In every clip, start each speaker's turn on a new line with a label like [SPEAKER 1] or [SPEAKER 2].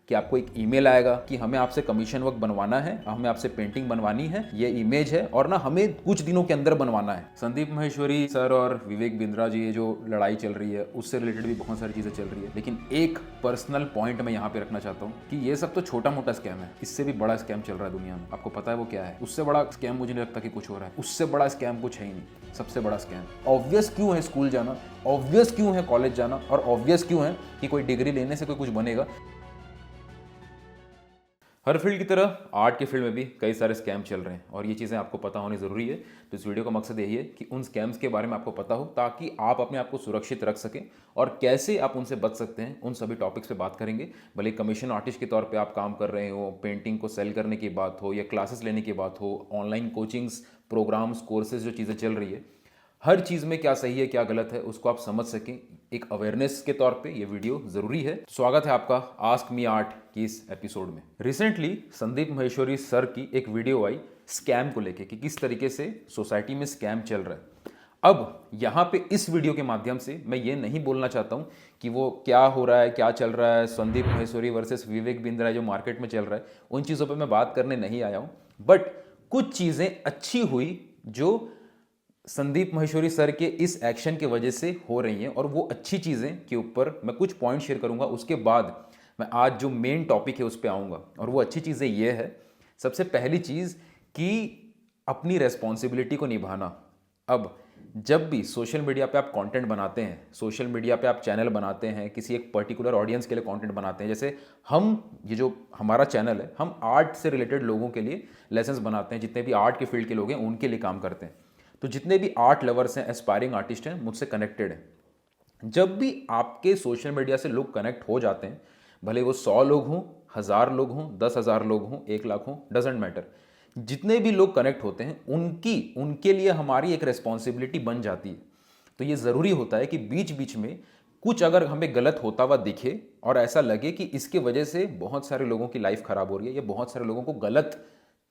[SPEAKER 1] कि आपको एक ईमेल आएगा कि हमें आपसे कमीशन वर्क बनवाना है, हमें आपसे पेंटिंग बनवानी है, ये इमेज है और ना हमें कुछ दिनों के अंदर बनवाना है। संदीप माहेश्वरी सर और विवेक बिंद्रा जी, ये जो लड़ाई चल रही है उससे रिलेटेड भी बहुत सारी चीज़ें चल रही है, लेकिन एक पर्सनल पॉइंट मैं यहाँ पे रखना चाहता हूँ कि ये सब तो छोटा मोटा स्कैम है, इससे भी बड़ा स्कैम चल रहा है दुनिया में। आपको पता है वो क्या है? उससे बड़ा स्कैम मुझे नहीं लगता कि कुछ हो रहा है। उससे बड़ा स्कैम कुछ है ही नहीं। सबसे बड़ा स्कैम ऑब्वियस क्यों है स्कूल जाना, ऑब्वियस क्यों है कॉलेज जाना, और ऑब्वियस क्यों है कि कोई डिग्री लेने से कोई कुछ बनेगा। हर फील्ड की तरह आर्ट के फील्ड में भी कई सारे स्कैम चल रहे हैं और ये चीज़ें आपको पता होनी ज़रूरी है। तो इस वीडियो का मकसद यही है कि उन स्कैम्स के बारे में आपको पता हो ताकि आप अपने आप को सुरक्षित रख सकें और कैसे आप उनसे बच सकते हैं, उन सभी टॉपिक्स पे बात करेंगे। भले कमीशन आर्टिस्ट के तौर पे आप काम कर रहे हो, पेंटिंग को सेल करने की बात हो या क्लासेस लेने की बात हो, ऑनलाइन कोचिंग्स, प्रोग्राम्स, कोर्सेज जो चीज़ें चल रही है, हर चीज़ में क्या सही है क्या गलत है उसको आप समझ सकें, एक अवेयरनेस के तौर पे ये वीडियो ज़रूरी है। स्वागत है आपका आस्क मी आर्ट की इस एपिसोड में। रिसेंटली संदीप माहेश्वरी सर की एक वीडियो आई स्कैम को लेके कि किस तरीके से सोसाइटी में स्कैम चल रहा है। अब यहाँ पे इस वीडियो के माध्यम से मैं ये नहीं बोलना चाहता हूँ कि वो क्या हो रहा है, क्या चल रहा है, संदीप माहेश्वरी वर्सेस विवेक बिंद्रा जो मार्केट में चल रहा है, उन चीज़ों पर मैं बात करने नहीं आया हूँ। बट कुछ चीज़ें अच्छी हुई जो संदीप माहेश्वरी सर के इस एक्शन की वजह से हो रही हैं, और वो अच्छी चीज़ें के ऊपर मैं कुछ पॉइंट शेयर करूंगा। उसके बाद मैं आज जो मेन टॉपिक है उस पर आऊँगा, और वो अच्छी चीज़ें ये है। सबसे पहली चीज़ कि अपनी रेस्पॉन्सिबिलिटी को निभाना। अब जब भी सोशल मीडिया पे आप कंटेंट बनाते हैं, सोशल मीडिया पे आप चैनल बनाते हैं, किसी एक पर्टिकुलर ऑडियंस के लिए कंटेंट बनाते हैं, जैसे ये जो हमारा चैनल है, हम आर्ट से रिलेटेड लोगों के लिए लेसन्स बनाते हैं, जितने भी आर्ट के फील्ड के लोग हैं उनके लिए काम करते हैं। तो जितने भी आर्ट लवर्स हैं, एस्पायरिंग आर्टिस्ट हैं, मुझसे कनेक्टेड हैं। जब भी आपके सोशल मीडिया से लोग कनेक्ट हो जाते हैं, भले वो 100 लोग हों, 1000 लोग हों, 10,000 लोग हों, 1 लाख हों, डजेंट मैटर, जितने भी लोग कनेक्ट होते हैं उनके लिए हमारी एक रेस्पॉन्सिबिलिटी बन जाती है। तो ये ज़रूरी होता है कि बीच बीच में कुछ अगर हमें गलत होता हुआ दिखे और ऐसा लगे कि इसके वजह से बहुत सारे लोगों की लाइफ खराब हो रही है या बहुत सारे लोगों को गलत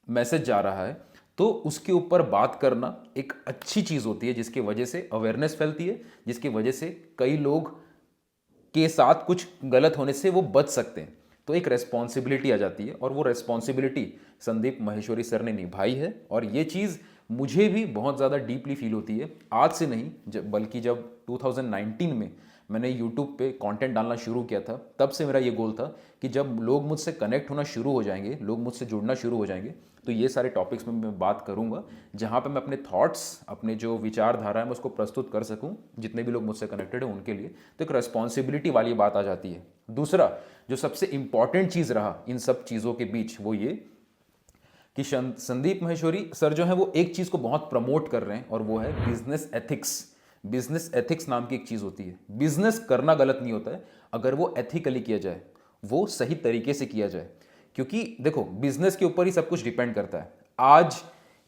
[SPEAKER 1] मैसेज जा रहा है, तो उसके ऊपर बात करना एक अच्छी चीज़ होती है, जिसकी वजह से अवेयरनेस फैलती है, जिसकी वजह से कई लोग के साथ कुछ गलत होने से वो बच सकते हैं। तो एक रेस्पॉन्सिबिलिटी आ जाती है, और वो रेस्पॉन्सिबिलिटी संदीप माहेश्वरी सर ने निभाई है, और ये चीज़ मुझे भी बहुत ज़्यादा डीपली फील होती है। आज से नहीं, बल्कि जब 2019 में मैंने यूट्यूब पे कंटेंट डालना शुरू किया था, तब से मेरा ये गोल था कि जब लोग मुझसे कनेक्ट होना शुरू हो जाएंगे, लोग मुझसे जुड़ना शुरू हो जाएंगे, तो ये सारे टॉपिक्स में मैं बात करूंगा जहां पे मैं अपने थॉट्स, अपने जो विचारधारा है, मैं उसको प्रस्तुत कर सकूं जितने भी लोग मुझसे कनेक्टेड हैं उनके लिए। तो एक रेस्पॉन्सिबिलिटी वाली बात आ जाती है। दूसरा जो सबसे इंपॉर्टेंट चीज़ रहा इन सब चीज़ों के बीच, वो ये कि संदीप माहेश्वरी सर जो है वो एक चीज़ को बहुत प्रमोट कर रहे हैं, और वो है बिजनेस एथिक्स। बिजनेस एथिक्स नाम की एक चीज़ होती है। बिजनेस करना गलत नहीं होता है अगर वो एथिकली किया जाए, वो सही तरीके से किया जाए। क्योंकि देखो, बिजनेस के ऊपर ही सब कुछ डिपेंड करता है। आज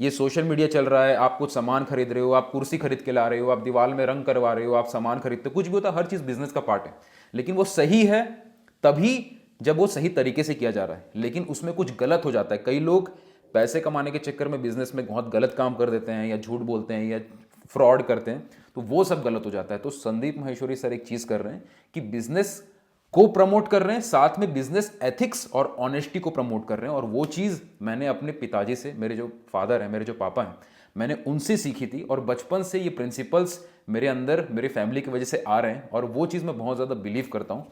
[SPEAKER 1] ये सोशल मीडिया चल रहा है, आप कुछ सामान खरीद रहे हो, आप कुर्सी खरीद के ला रहे हो, आप दीवार में रंग करवा रहे हो, आप सामान खरीदते हो, कुछ भी होता है, हर चीज़ बिजनेस का पार्ट है। लेकिन वो सही है तभी जब वो सही तरीके से किया जा रहा है। लेकिन उसमें कुछ गलत हो जाता है। कई लोग पैसे कमाने के चक्कर में बिजनेस में बहुत गलत काम कर देते हैं, या झूठ बोलते हैं, या फ्रॉड करते हैं, तो वो सब गलत हो जाता है। तो संदीप माहेश्वरी सर एक चीज़ कर रहे हैं कि बिजनेस को प्रमोट कर रहे हैं, साथ में बिजनेस एथिक्स और ऑनेस्टी को प्रमोट कर रहे हैं। और वो चीज़ मैंने अपने पिताजी से, मेरे जो फादर हैं, मेरे जो पापा हैं, मैंने उनसे सीखी थी, और बचपन से ये प्रिंसिपल्स मेरे अंदर, मेरे फैमिली की वजह से आ रहे हैं, और वो चीज़ मैं बहुत ज़्यादा बिलीव करता हूँ।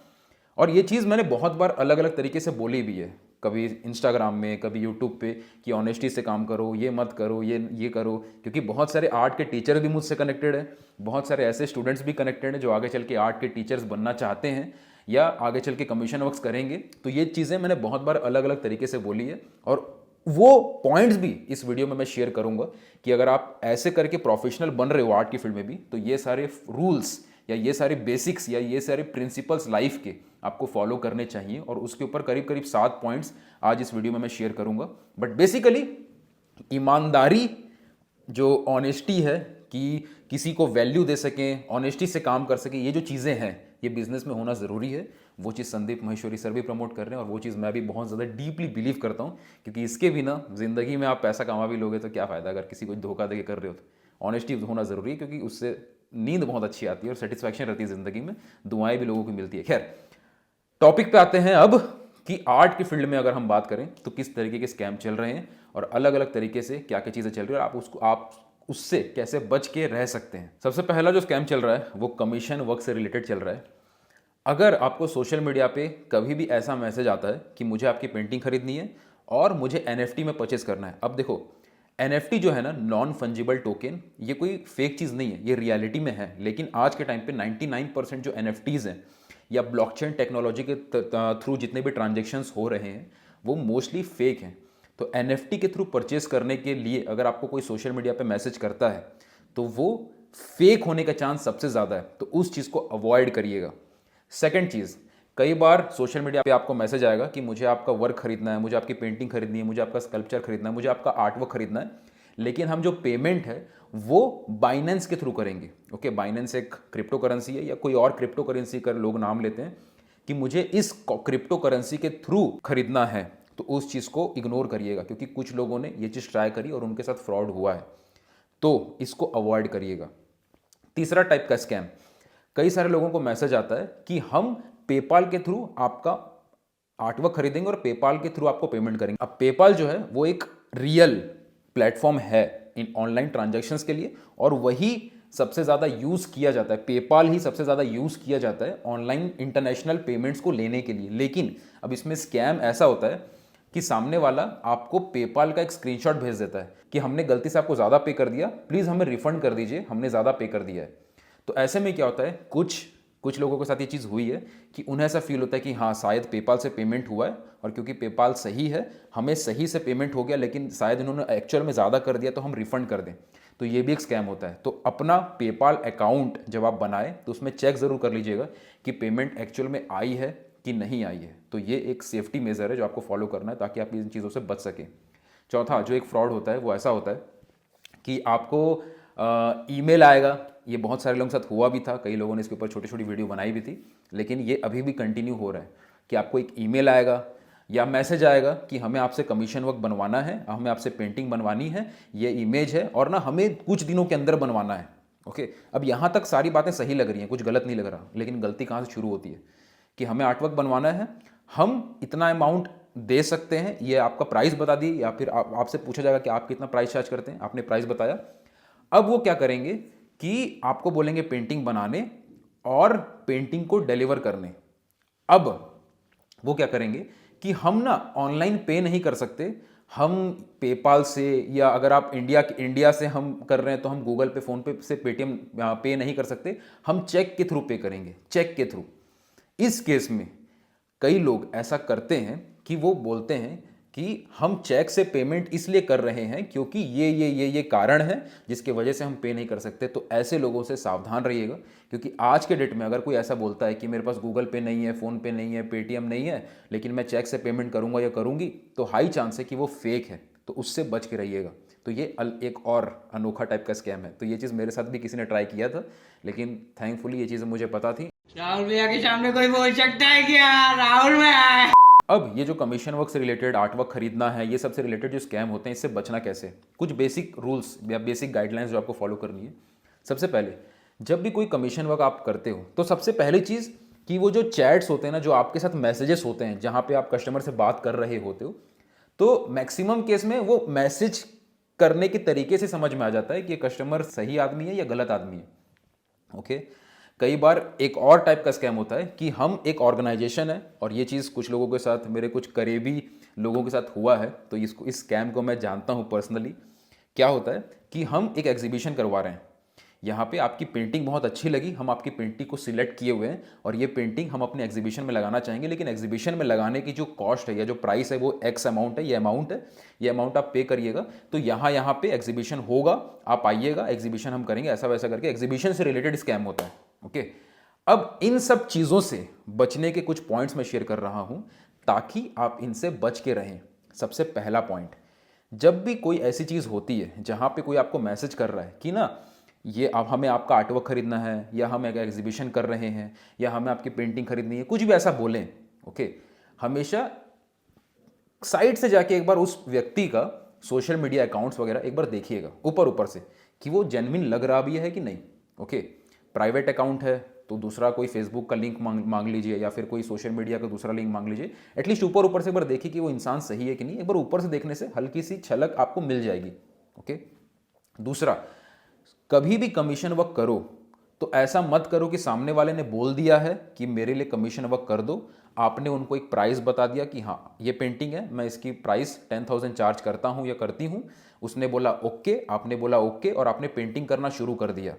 [SPEAKER 1] और ये चीज़ मैंने बहुत बार अलग अलग तरीके से बोली भी है, कभी इंस्टाग्राम में, कभी यूट्यूब पे, कि ऑनेस्टी से काम करो, ये मत करो, ये करो। क्योंकि बहुत सारे आर्ट के टीचर भी मुझसे कनेक्टेड है, बहुत सारे ऐसे स्टूडेंट्स भी कनेक्टेड हैं जो आगे चल के आर्ट के टीचर्स बनना चाहते हैं या आगे चल के कमीशन वर्क्स करेंगे। तो ये चीज़ें मैंने बहुत बार अलग अलग तरीके से बोली है, और वो पॉइंट्स भी इस वीडियो में मैं शेयर करूंगा कि अगर आप ऐसे करके प्रोफेशनल बन रहे हो आर्ट की फील्ड में भी, तो ये सारे रूल्स या ये सारे बेसिक्स या ये सारे प्रिंसिपल्स लाइफ के आपको फॉलो करने चाहिए। और उसके ऊपर करीब करीब 7 पॉइंट्स आज इस वीडियो में मैं शेयर करूंगा। बट बेसिकली ईमानदारी, जो ऑनेस्टी है, कि किसी को वैल्यू दे सकें, ऑनेस्टी से काम कर सकें, ये जो चीज़ें हैं ये बिजनेस में होना ज़रूरी है। वो चीज़ संदीप माहेश्वरी सर भी प्रमोट कर रहे हैं, और वो चीज़ मैं भी बहुत ज़्यादा डीपली बिलीव करता हूँ। क्योंकि इसके बिना ज़िंदगी में आप पैसा कमा भी लोगे तो क्या फ़ायदा, अगर किसी को धोखा दे के कर रहे हो तो। ऑनेस्टी होना ज़रूरी है, क्योंकि उससे नींद बहुत अच्छी आती है और सेटिस्फैक्शन रहती है ज़िंदगी में, दुआएं भी लोगों को मिलती है। खैर, टॉपिक पे आते हैं अब कि आर्ट की फील्ड में अगर हम बात करें तो किस तरीके के स्कैम चल रहे हैं और अलग अलग तरीके से क्या क्या चीज़ें चल रही है और आप उससे कैसे बच के रह सकते हैं। सबसे पहला जो स्कैम चल रहा है वो कमीशन वर्क से रिलेटेड चल रहा है। अगर आपको सोशल मीडिया पे कभी भी ऐसा मैसेज आता है कि मुझे आपकी पेंटिंग खरीदनी है और मुझे एनएफटी में परचेस करना है। अब देखो, एनएफटी जो है ना, नॉन फंजिबल टोकन, ये कोई फेक चीज़ नहीं है, ये रियलिटी में है। लेकिन आज के टाइम पे 99% जो एनएफटीज़ हैं या ब्लॉकचेन टेक्नोलॉजी के थ्रू जितने भी ट्रांजेक्शन्स हो रहे हैं वो मोस्टली फेक हैं। तो एनएफटी के थ्रू परचेस करने के लिए अगर आपको कोई सोशल मीडिया पे मैसेज करता है तो वो फेक होने का चांस सबसे ज़्यादा है, तो उस चीज़ को अवॉइड करिएगा। सेकंड चीज़, कई बार सोशल मीडिया पे आपको मैसेज आएगा कि मुझे आपका वर्क खरीदना है, मुझे आपकी पेंटिंग खरीदनी है, मुझे आपका स्कल्पचर खरीदना है, मुझे आपका आर्ट वर्क खरीदना है, लेकिन हम जो पेमेंट है वो बाइनेंस के थ्रू करेंगे। ओके, बाइनेंस एक क्रिप्टो करेंसी है या कोई और क्रिप्टो करेंसी का लोग नाम लेते हैं कि मुझे इस क्रिप्टो करेंसी के थ्रू खरीदना है, तो उस चीज़ को इग्नोर करिएगा क्योंकि कुछ लोगों ने ये चीज़ ट्राई करी और उनके साथ फ्रॉड हुआ है, तो इसको अवॉइड करिएगा। तीसरा टाइप का स्कैम, कई सारे लोगों को मैसेज आता है कि हम पेपाल के थ्रू आपका आर्टवर्क खरीदेंगे और पेपाल के थ्रू आपको पेमेंट करेंगे। अब पेपाल जो है वो एक रियल प्लेटफॉर्म है इन ऑनलाइन ट्रांजैक्शंस के लिए और वही सबसे ज़्यादा यूज़ किया जाता है, पेपाल ही सबसे ज़्यादा यूज़ किया जाता है ऑनलाइन इंटरनेशनल पेमेंट्स को लेने के लिए। लेकिन अब इसमें स्कैम ऐसा होता है कि सामने वाला आपको पेपाल का एक स्क्रीनशॉट भेज देता है कि हमने गलती से आपको ज़्यादा पे कर दिया, प्लीज़ हमें रिफंड कर दीजिए, हमने ज़्यादा पे कर दिया है। तो ऐसे में क्या होता है, कुछ लोगों के साथ ये चीज़ हुई है कि उन्हें ऐसा फील होता है कि हाँ शायद पेपाल से पेमेंट हुआ है और क्योंकि पेपाल सही है, हमें सही से पेमेंट हो गया, लेकिन शायद इन्होंने एक्चुअल में ज़्यादा कर दिया तो हम रिफंड कर दें। तो ये भी एक स्कैम होता है। तो अपना पेपाल अकाउंट जब आप बनाएं तो उसमें चेक ज़रूर कर लीजिएगा कि पेमेंट एक्चुअल में आई है कि नहीं आई है। तो ये एक सेफ्टी मेजर है जो आपको फॉलो करना है ताकि आप इन चीज़ों से बच सकें। चौथा जो एक फ्रॉड होता है वो ऐसा होता है कि आपको ईमेल आएगा। ये बहुत सारे लोगों के साथ हुआ भी था, कई लोगों ने इसके ऊपर छोटी छोटी वीडियो बनाई भी थी, लेकिन ये अभी भी कंटिन्यू हो रहा है कि आपको एक ईमेल आएगा या मैसेज आएगा कि हमें आपसे कमीशन वर्क बनवाना है, हमें आपसे पेंटिंग बनवानी है, ये इमेज है और ना हमें कुछ दिनों के अंदर बनवाना है। ओके, अब यहाँ तक सारी बातें सही लग रही हैं, कुछ गलत नहीं लग रहा, लेकिन गलती कहाँ से शुरू होती है कि हमें आर्टवर्क बनवाना है, हम इतना अमाउंट दे सकते हैं, ये आपका प्राइस बता दिए, या फिर आपसे पूछा जाएगा कि आप कितना प्राइस चार्ज करते हैं, आपने प्राइस बताया। अब वो क्या करेंगे कि आपको बोलेंगे पेंटिंग बनाने और पेंटिंग को डिलीवर करने। अब वो क्या करेंगे कि हम ना ऑनलाइन पे नहीं कर सकते, हम पेपाल से, या अगर आप इंडिया से हम कर रहे हैं तो हम गूगल पे, फोन पे से पेटीएम पे नहीं कर सकते, हम चेक के थ्रू पे करेंगे, चेक के थ्रू। इस केस में कई लोग ऐसा करते हैं कि वो बोलते हैं कि हम चेक से पेमेंट इसलिए कर रहे हैं क्योंकि ये कारण है जिसकी वजह से हम पे नहीं कर सकते। तो ऐसे लोगों से सावधान रहिएगा, क्योंकि आज के डेट में अगर कोई ऐसा बोलता है कि मेरे पास गूगल पे नहीं है, फ़ोन पे नहीं है, पेटीएम नहीं है, लेकिन मैं चेक से पेमेंट करूंगा या करूंगी, तो हाई चांस है कि वो फेक है, तो उससे बच के रहिएगा। तो ये एक और अनोखा टाइप का स्कैम है। तो ये चीज़ मेरे साथ भी किसी ने ट्राई किया था, लेकिन थैंकफुली ये चीज़ें मुझे पता थी।
[SPEAKER 2] राहुल भैया के सामने कोई बोल सकता है क्या? राहुल भैया।
[SPEAKER 1] अब ये जो कमीशन वर्क से रिलेटेड, आर्ट वर्क खरीदना है, ये सबसे रिलेटेड जो स्कैम होते हैं, इससे बचना कैसे, कुछ बेसिक रूल्स या बेसिक गाइडलाइंस जो आपको फॉलो करनी है। सबसे पहले, जब भी कोई कमीशन वर्क आप करते हो तो सबसे पहली चीज़ कि वो जो चैट्स होते हैं ना, जो आपके साथ मैसेजेस होते हैं जहाँ पे आप कस्टमर से बात कर रहे होते हो, तो मैक्सिमम केस में वो मैसेज करने के तरीके से समझ में आ जाता है कि ये कस्टमर सही आदमी है या गलत आदमी है। ओके, कई बार एक और टाइप का स्कैम होता है कि हम एक ऑर्गेनाइजेशन है, और ये चीज़ कुछ लोगों के साथ, मेरे कुछ करीबी लोगों के साथ हुआ है, तो इस स्कैम को मैं जानता हूँ पर्सनली। क्या होता है कि हम एक एग्जीबिशन करवा रहे हैं, यहाँ पे आपकी पेंटिंग बहुत अच्छी लगी, हम आपकी पेंटिंग को सिलेक्ट किए हुए हैं और ये पेंटिंग हम अपने एग्जीबिशन में लगाना चाहेंगे, लेकिन एग्जीबिशन में लगाने की जो कॉस्ट है या जो प्राइस है वो एक्स अमाउंट है, ये अमाउंट आप पे करिएगा, तो यहाँ पे एग्जीबिशन होगा, आप आइएगा, एग्जीबिशन हम करेंगे, ऐसा वैसा करके एग्जीबिशन से रिलेटेड स्कैम होता है। ओके, अब इन सब चीज़ों से बचने के कुछ पॉइंट्स मैं शेयर कर रहा हूं ताकि आप इनसे बच के रहें। सबसे पहला पॉइंट, जब भी कोई ऐसी चीज़ होती है जहां पे कोई आपको मैसेज कर रहा है कि ना ये अब हमें आपका आर्टवर्क खरीदना है, या हम एक एग्जीबिशन कर रहे हैं, या हमें आपकी पेंटिंग खरीदनी है, कुछ भी ऐसा बोलें, ओके, हमेशा साइड से जाके एक बार उस व्यक्ति का सोशल मीडिया अकाउंट्स वगैरह एक बार देखिएगा ऊपर ऊपर से कि वो जेन्युइन लग रहा भी है कि नहीं। ओके, प्राइवेट अकाउंट है, तो दूसरा कोई फेसबुक का लिंक मांग लीजिए या फिर कोई सोशल मीडिया का दूसरा लिंक मांग लीजिए। एटलीस्ट ऊपर ऊपर से एक बार देखिए कि वो इंसान सही है कि नहीं, एक बार ऊपर से देखने से हल्की सी झलक आपको मिल जाएगी। ओके। दूसरा, कभी भी कमीशन वर्क करो तो ऐसा मत करो कि सामने वाले ने बोल दिया है कि मेरे लिए कमीशन वर्क कर दो, आपने उनको एक प्राइस बता दिया कि हाँ ये पेंटिंग है, मैं इसकी प्राइस 10,000 चार्ज करता हूँ या करती हूँ, उसने बोला ओके, आपने बोला ओके और आपने पेंटिंग करना शुरू कर दिया।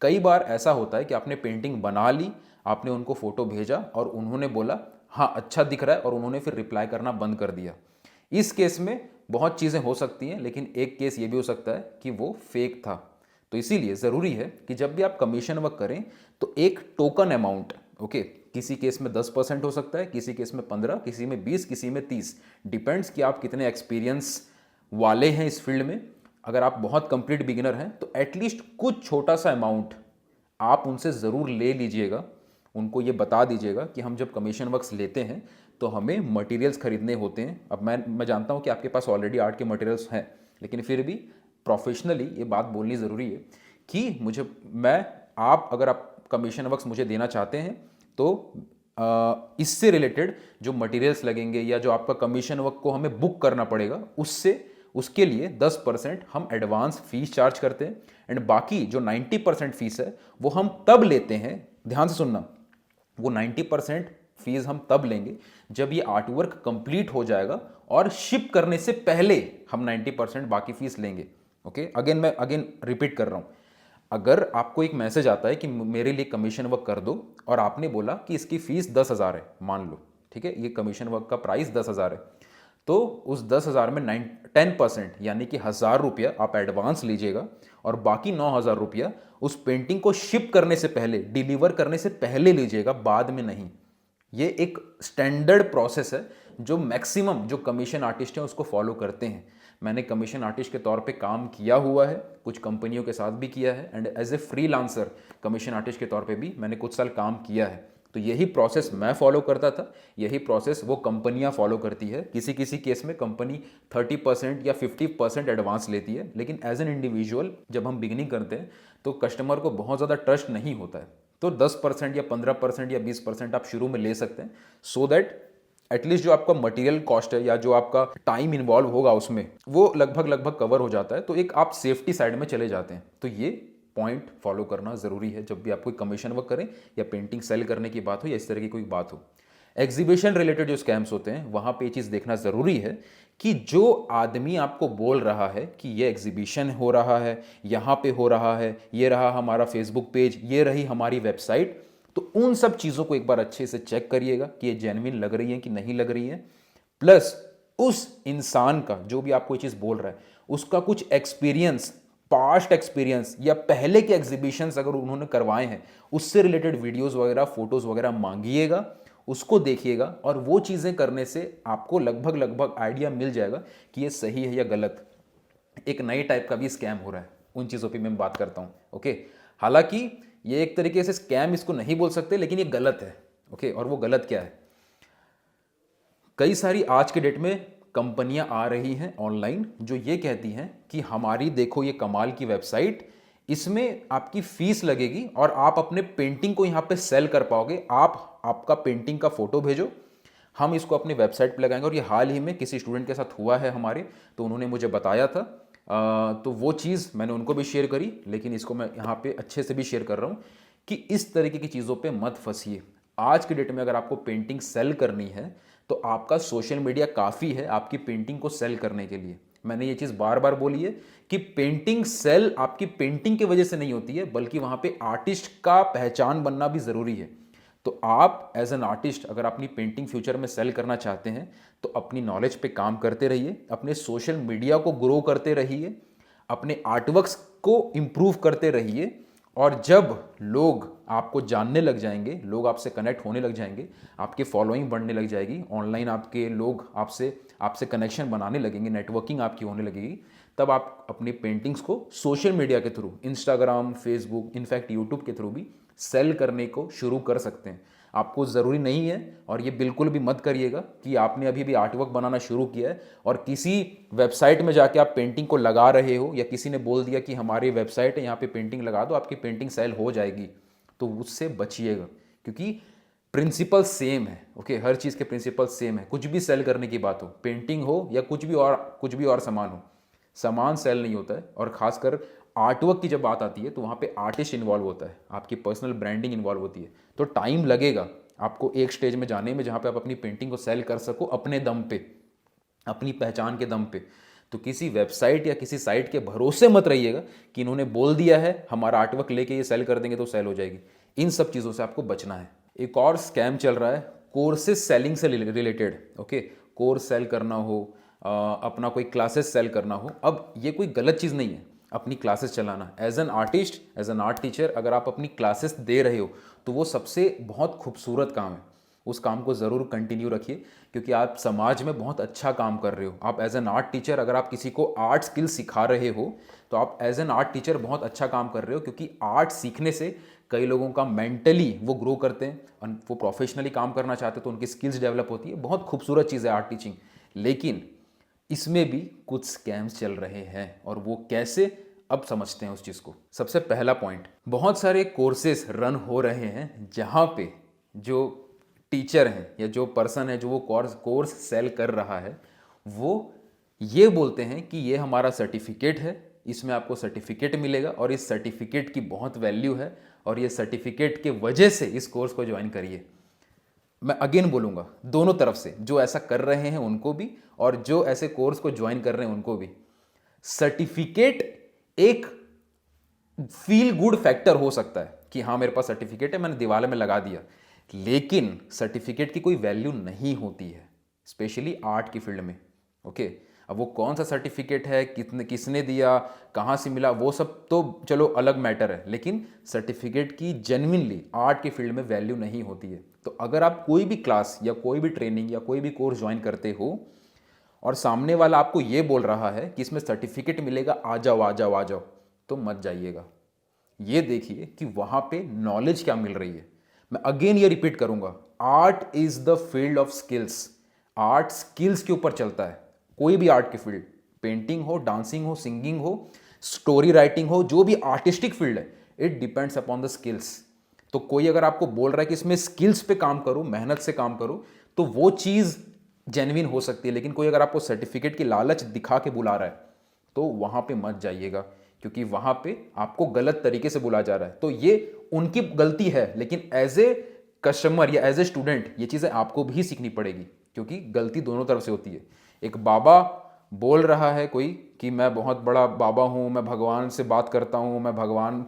[SPEAKER 1] कई बार ऐसा होता है कि आपने पेंटिंग बना ली, आपने उनको फोटो भेजा और उन्होंने बोला हाँ अच्छा दिख रहा है और उन्होंने फिर रिप्लाई करना बंद कर दिया। इस केस में बहुत चीज़ें हो सकती हैं, लेकिन एक केस ये भी हो सकता है कि वो फेक था। तो इसीलिए ज़रूरी है कि जब भी आप कमीशन वर्क करें तो एक टोकन अमाउंट, ओके, किसी केस में 10% हो सकता है, किसी केस में 15, किसी में 20, किसी में 30, डिपेंड्स कि आप कितने एक्सपीरियंस वाले हैं इस फील्ड में। अगर आप बहुत कंप्लीट बिगिनर हैं तो एटलीस्ट कुछ छोटा सा अमाउंट आप उनसे ज़रूर ले लीजिएगा, उनको ये बता दीजिएगा कि हम जब कमीशन वर्क्स लेते हैं तो हमें मटेरियल्स खरीदने होते हैं। अब मैं जानता हूँ कि आपके पास ऑलरेडी आर्ट के मटेरियल्स हैं, लेकिन फिर भी प्रोफेशनली ये बात बोलनी ज़रूरी है कि अगर आप कमीशन वर्क्स मुझे देना चाहते हैं तो इससे रिलेटेड जो मटेरियल्स लगेंगे या जो आपका कमीशन वर्क को हमें बुक करना पड़ेगा उसके लिए 10% हम एडवांस फीस चार्ज करते हैं, एंड बाकी जो 90% फीस है वो हम तब लेते हैं, ध्यान से सुनना, वो 90% फीस हम तब लेंगे जब ये आर्टवर्क कंप्लीट हो जाएगा और शिप करने से पहले हम 90% बाकी फीस लेंगे। ओके, मैं रिपीट कर रहा हूं, अगर आपको एक मैसेज आता है कि मेरे लिए कमीशन वर्क कर दो और आपने बोला कि इसकी फीस 10,000 है, मान लो, ठीक है, ये कमीशन वर्क का प्राइस 10,000 है, तो उस 10,000 में 10% यानी कि 1,000 रुपया आप एडवांस लीजिएगा और बाकी 9,000 रुपया उस पेंटिंग को शिप करने से पहले, डिलीवर करने से पहले लीजिएगा, बाद में नहीं। ये एक स्टैंडर्ड प्रोसेस है जो मैक्सिमम जो कमीशन आर्टिस्ट हैं उसको फॉलो करते हैं। मैंने कमीशन आर्टिस्ट के तौर पे काम किया हुआ है, कुछ कंपनियों के साथ भी किया है, and as a freelancer commission artist के तौर पे भी मैंने कुछ साल काम किया है। तो यही प्रोसेस मैं फॉलो करता था, यही प्रोसेस वो कंपनियां फॉलो करती है। किसी किसी केस में कंपनी 30% या 50% एडवांस लेती है, लेकिन एज एन इंडिविजुअल जब हम बिगिनिंग करते हैं तो कस्टमर को बहुत ज़्यादा ट्रस्ट नहीं होता है, तो 10% या 15% या 20% आप शुरू में ले सकते हैं, सो दैट एटलीस्ट जो आपका मटेरियल कॉस्ट है या जो आपका टाइम इन्वॉल्व होगा उसमें वो लगभग कवर हो जाता है, तो एक आप सेफ्टी साइड में चले जाते हैं। तो ये पॉइंट फॉलो करना ज़रूरी है जब भी आप कोई कमीशन वर्क करें या पेंटिंग सेल करने की बात हो या इस तरह की कोई बात हो। एग्जीबिशन रिलेटेड जो स्कैम्स होते हैं वहाँ पे ये चीज़ देखना ज़रूरी है कि जो आदमी आपको बोल रहा है कि ये एग्जीबिशन हो रहा है, यहाँ पे हो रहा है, ये रहा हमारा फेसबुक पेज, ये रही हमारी वेबसाइट, तो उन सब चीज़ों को एक बार अच्छे से चेक करिएगा कि ये जेन्युइन लग रही है कि नहीं लग रही है। प्लस उस इंसान का, जो भी आपको ये चीज़ बोल रहा है, उसका कुछ एक्सपीरियंस, पास्ट एक्सपीरियंस या पहले के एग्जीबिशंस अगर उन्होंने करवाए हैं उससे रिलेटेड वीडियोस वगैरह, फोटोज़ वगैरह मांगिएगा, उसको देखिएगा, और वो चीज़ें करने से आपको लगभग आइडिया मिल जाएगा कि ये सही है या गलत। एक नए टाइप का भी स्कैम हो रहा है, उन चीज़ों पे मैं बात करता हूँ। ओके, हालांकि ये एक तरीके से स्कैम इसको नहीं बोल सकते, लेकिन ये गलत है। ओके, और वो गलत क्या है? कई सारी आज के डेट में कंपनियां आ रही हैं ऑनलाइन जो ये कहती हैं कि हमारी देखो ये कमाल की वेबसाइट, इसमें आपकी फीस लगेगी और आप अपने पेंटिंग को यहाँ पे सेल कर पाओगे। आपका पेंटिंग का फोटो भेजो, हम इसको अपनी वेबसाइट पे लगाएंगे। और ये हाल ही में किसी स्टूडेंट के साथ हुआ है हमारे, तो उन्होंने मुझे बताया था, तो वो चीज़ मैंने उनको भी शेयर करी, लेकिन इसको मैं यहाँ पे अच्छे से भी शेयर कर रहा हूँ कि इस तरीके की चीज़ों पे मत फंसिए। आज के डेट में अगर आपको पेंटिंग सेल करनी है तो आपका सोशल मीडिया काफ़ी है आपकी पेंटिंग को सेल करने के लिए। मैंने ये चीज़ बार बार बोली है कि पेंटिंग सेल आपकी पेंटिंग की वजह से नहीं होती है, बल्कि वहाँ पे आर्टिस्ट का पहचान बनना भी ज़रूरी है। तो आप एज एन आर्टिस्ट अगर अपनी पेंटिंग फ्यूचर में सेल करना चाहते हैं तो अपनी नॉलेज पे काम करते रहिए, अपने सोशल मीडिया को ग्रो करते रहिए, अपने आर्टवर्क्स को इम्प्रूव करते रहिए, और जब लोग आपको जानने लग जाएंगे, लोग आपसे कनेक्ट होने लग जाएंगे, आपकी फॉलोइंग बढ़ने लग जाएगी, ऑनलाइन आपके लोग आपसे कनेक्शन बनाने लगेंगे, नेटवर्किंग आपकी होने लगेगी, तब आप अपनी पेंटिंग्स को सोशल मीडिया के through, Instagram, Facebook, in fact YouTube के थ्रू भी सेल करने को शुरू कर सकते हैं। आपको ज़रूरी नहीं है, और ये बिल्कुल भी मत करिएगा कि आपने अभी भी आर्टवर्क बनाना शुरू किया है और किसी वेबसाइट में जाके आप पेंटिंग को लगा रहे हो, या किसी ने बोल दिया कि हमारी वेबसाइट है यहाँ पे पेंटिंग लगा दो, आपकी पेंटिंग सेल हो जाएगी। तो उससे बचिएगा, क्योंकि प्रिंसिपल सेम है। ओके, हर चीज़ के प्रिंसिपल सेम है। कुछ भी सेल करने की बात हो, पेंटिंग हो या कुछ भी और सामान हो, सामान सेल नहीं होता है। और खासकर आर्टवर्क की जब बात आती है तो वहाँ पे आर्टिस्ट इन्वॉल्व होता है, आपकी पर्सनल ब्रांडिंग इन्वॉल्व होती है। तो टाइम लगेगा आपको एक स्टेज में जाने में जहाँ पे आप अपनी पेंटिंग को सेल कर सको अपने दम पे, अपनी पहचान के दम पे। तो किसी वेबसाइट या किसी साइट के भरोसे मत रहिएगा कि इन्होंने बोल दिया है हमारा आर्टवर्क लेके ये सेल कर देंगे तो सेल हो जाएगी। इन सब चीज़ों से आपको बचना है। एक और स्कैम चल रहा है कोर्सेस सेलिंग से रिलेटेड। ओके, कोर्स सेल करना हो, अपना कोई क्लासेस सेल करना हो। अब ये कोई गलत चीज़ नहीं है अपनी क्लासेस चलाना। As an artist, as an art teacher, अगर आप अपनी क्लासेस दे रहे हो तो वो सबसे बहुत खूबसूरत काम है। उस काम को ज़रूर कंटिन्यू रखिए, क्योंकि आप समाज में बहुत अच्छा काम कर रहे हो। आप एज एन आर्ट टीचर अगर आप किसी को आर्ट स्किल सिखा रहे हो तो आप एज एन आर्ट टीचर बहुत अच्छा काम कर रहे हो, क्योंकि आर्ट सीखने से कई लोगों का मेंटली वो ग्रो करते हैं और वो प्रोफेशनली काम करना चाहते हैं तो उनकी स्किल्स डेवलप होती है। बहुत खूबसूरत चीज़ है आर्ट टीचिंग। लेकिन इसमें भी कुछ स्कैम्स चल रहे हैं, और वो कैसे, अब समझते हैं उस चीज़ को। सबसे पहला पॉइंट, बहुत सारे कोर्सेस रन हो रहे हैं जहाँ पे जो टीचर हैं या जो पर्सन है जो वो कोर्स सेल कर रहा है, वो ये बोलते हैं कि ये हमारा सर्टिफिकेट है, इसमें आपको सर्टिफिकेट मिलेगा और इस सर्टिफिकेट की बहुत वैल्यू है, और ये सर्टिफिकेट के वजह से इस कोर्स को ज्वाइन करिए। मैं अगेन बोलूँगा, दोनों तरफ से, जो ऐसा कर रहे हैं उनको भी और जो ऐसे कोर्स को ज्वाइन कर रहे हैं उनको भी। सर्टिफिकेट एक फील गुड फैक्टर हो सकता है कि हाँ मेरे पास सर्टिफिकेट है, मैंने दीवार में लगा दिया, लेकिन सर्टिफिकेट की कोई वैल्यू नहीं होती है, स्पेशली आर्ट की फील्ड में। ओके, अब वो कौन सा सर्टिफिकेट है, किसने दिया, कहाँ से मिला, वो सब तो चलो अलग मैटर है, लेकिन सर्टिफिकेट की जेन्युइनली आर्ट की फील्ड में वैल्यू नहीं होती है। तो अगर आप कोई भी क्लास या कोई भी ट्रेनिंग या कोई भी कोर्स ज्वाइन करते हो और सामने वाला आपको ये बोल रहा है कि इसमें सर्टिफिकेट मिलेगा, आ जाओ आ जाओ आ जाओ, तो मत जाइएगा। ये देखिए कि वहाँ पे नॉलेज क्या मिल रही है। मैं अगेन ये रिपीट करूंगा, art is the field of skills. Art skills के ऊपर चलता है। कोई भी आर्ट की फील्ड, पेंटिंग हो, डांसिंग हो, सिंगिंग हो, स्टोरी राइटिंग हो, जो भी आर्टिस्टिक फील्ड है, it depends upon the skills. तो कोई अगर आपको बोल रहा है कि इसमें स्किल्स पे काम करो, मेहनत से काम करो, तो वो चीज़ जेन्युइन हो सकती है। लेकिन कोई अगर आपको सर्टिफिकेट की लालच दिखा के बुला रहा है तो वहाँ पे मत जाइएगा, क्योंकि वहाँ पे आपको गलत तरीके से बुलाया जा रहा है। तो ये उनकी गलती है, लेकिन एज ए कस्टमर या एज ए स्टूडेंट ये चीज़ें आपको भी सीखनी पड़ेगी, क्योंकि गलती दोनों तरफ से होती है। एक बाबा बोल रहा है कोई कि मैं बहुत बड़ा बाबा हूँ, मैं भगवान से बात करता हूँ, मैं भगवान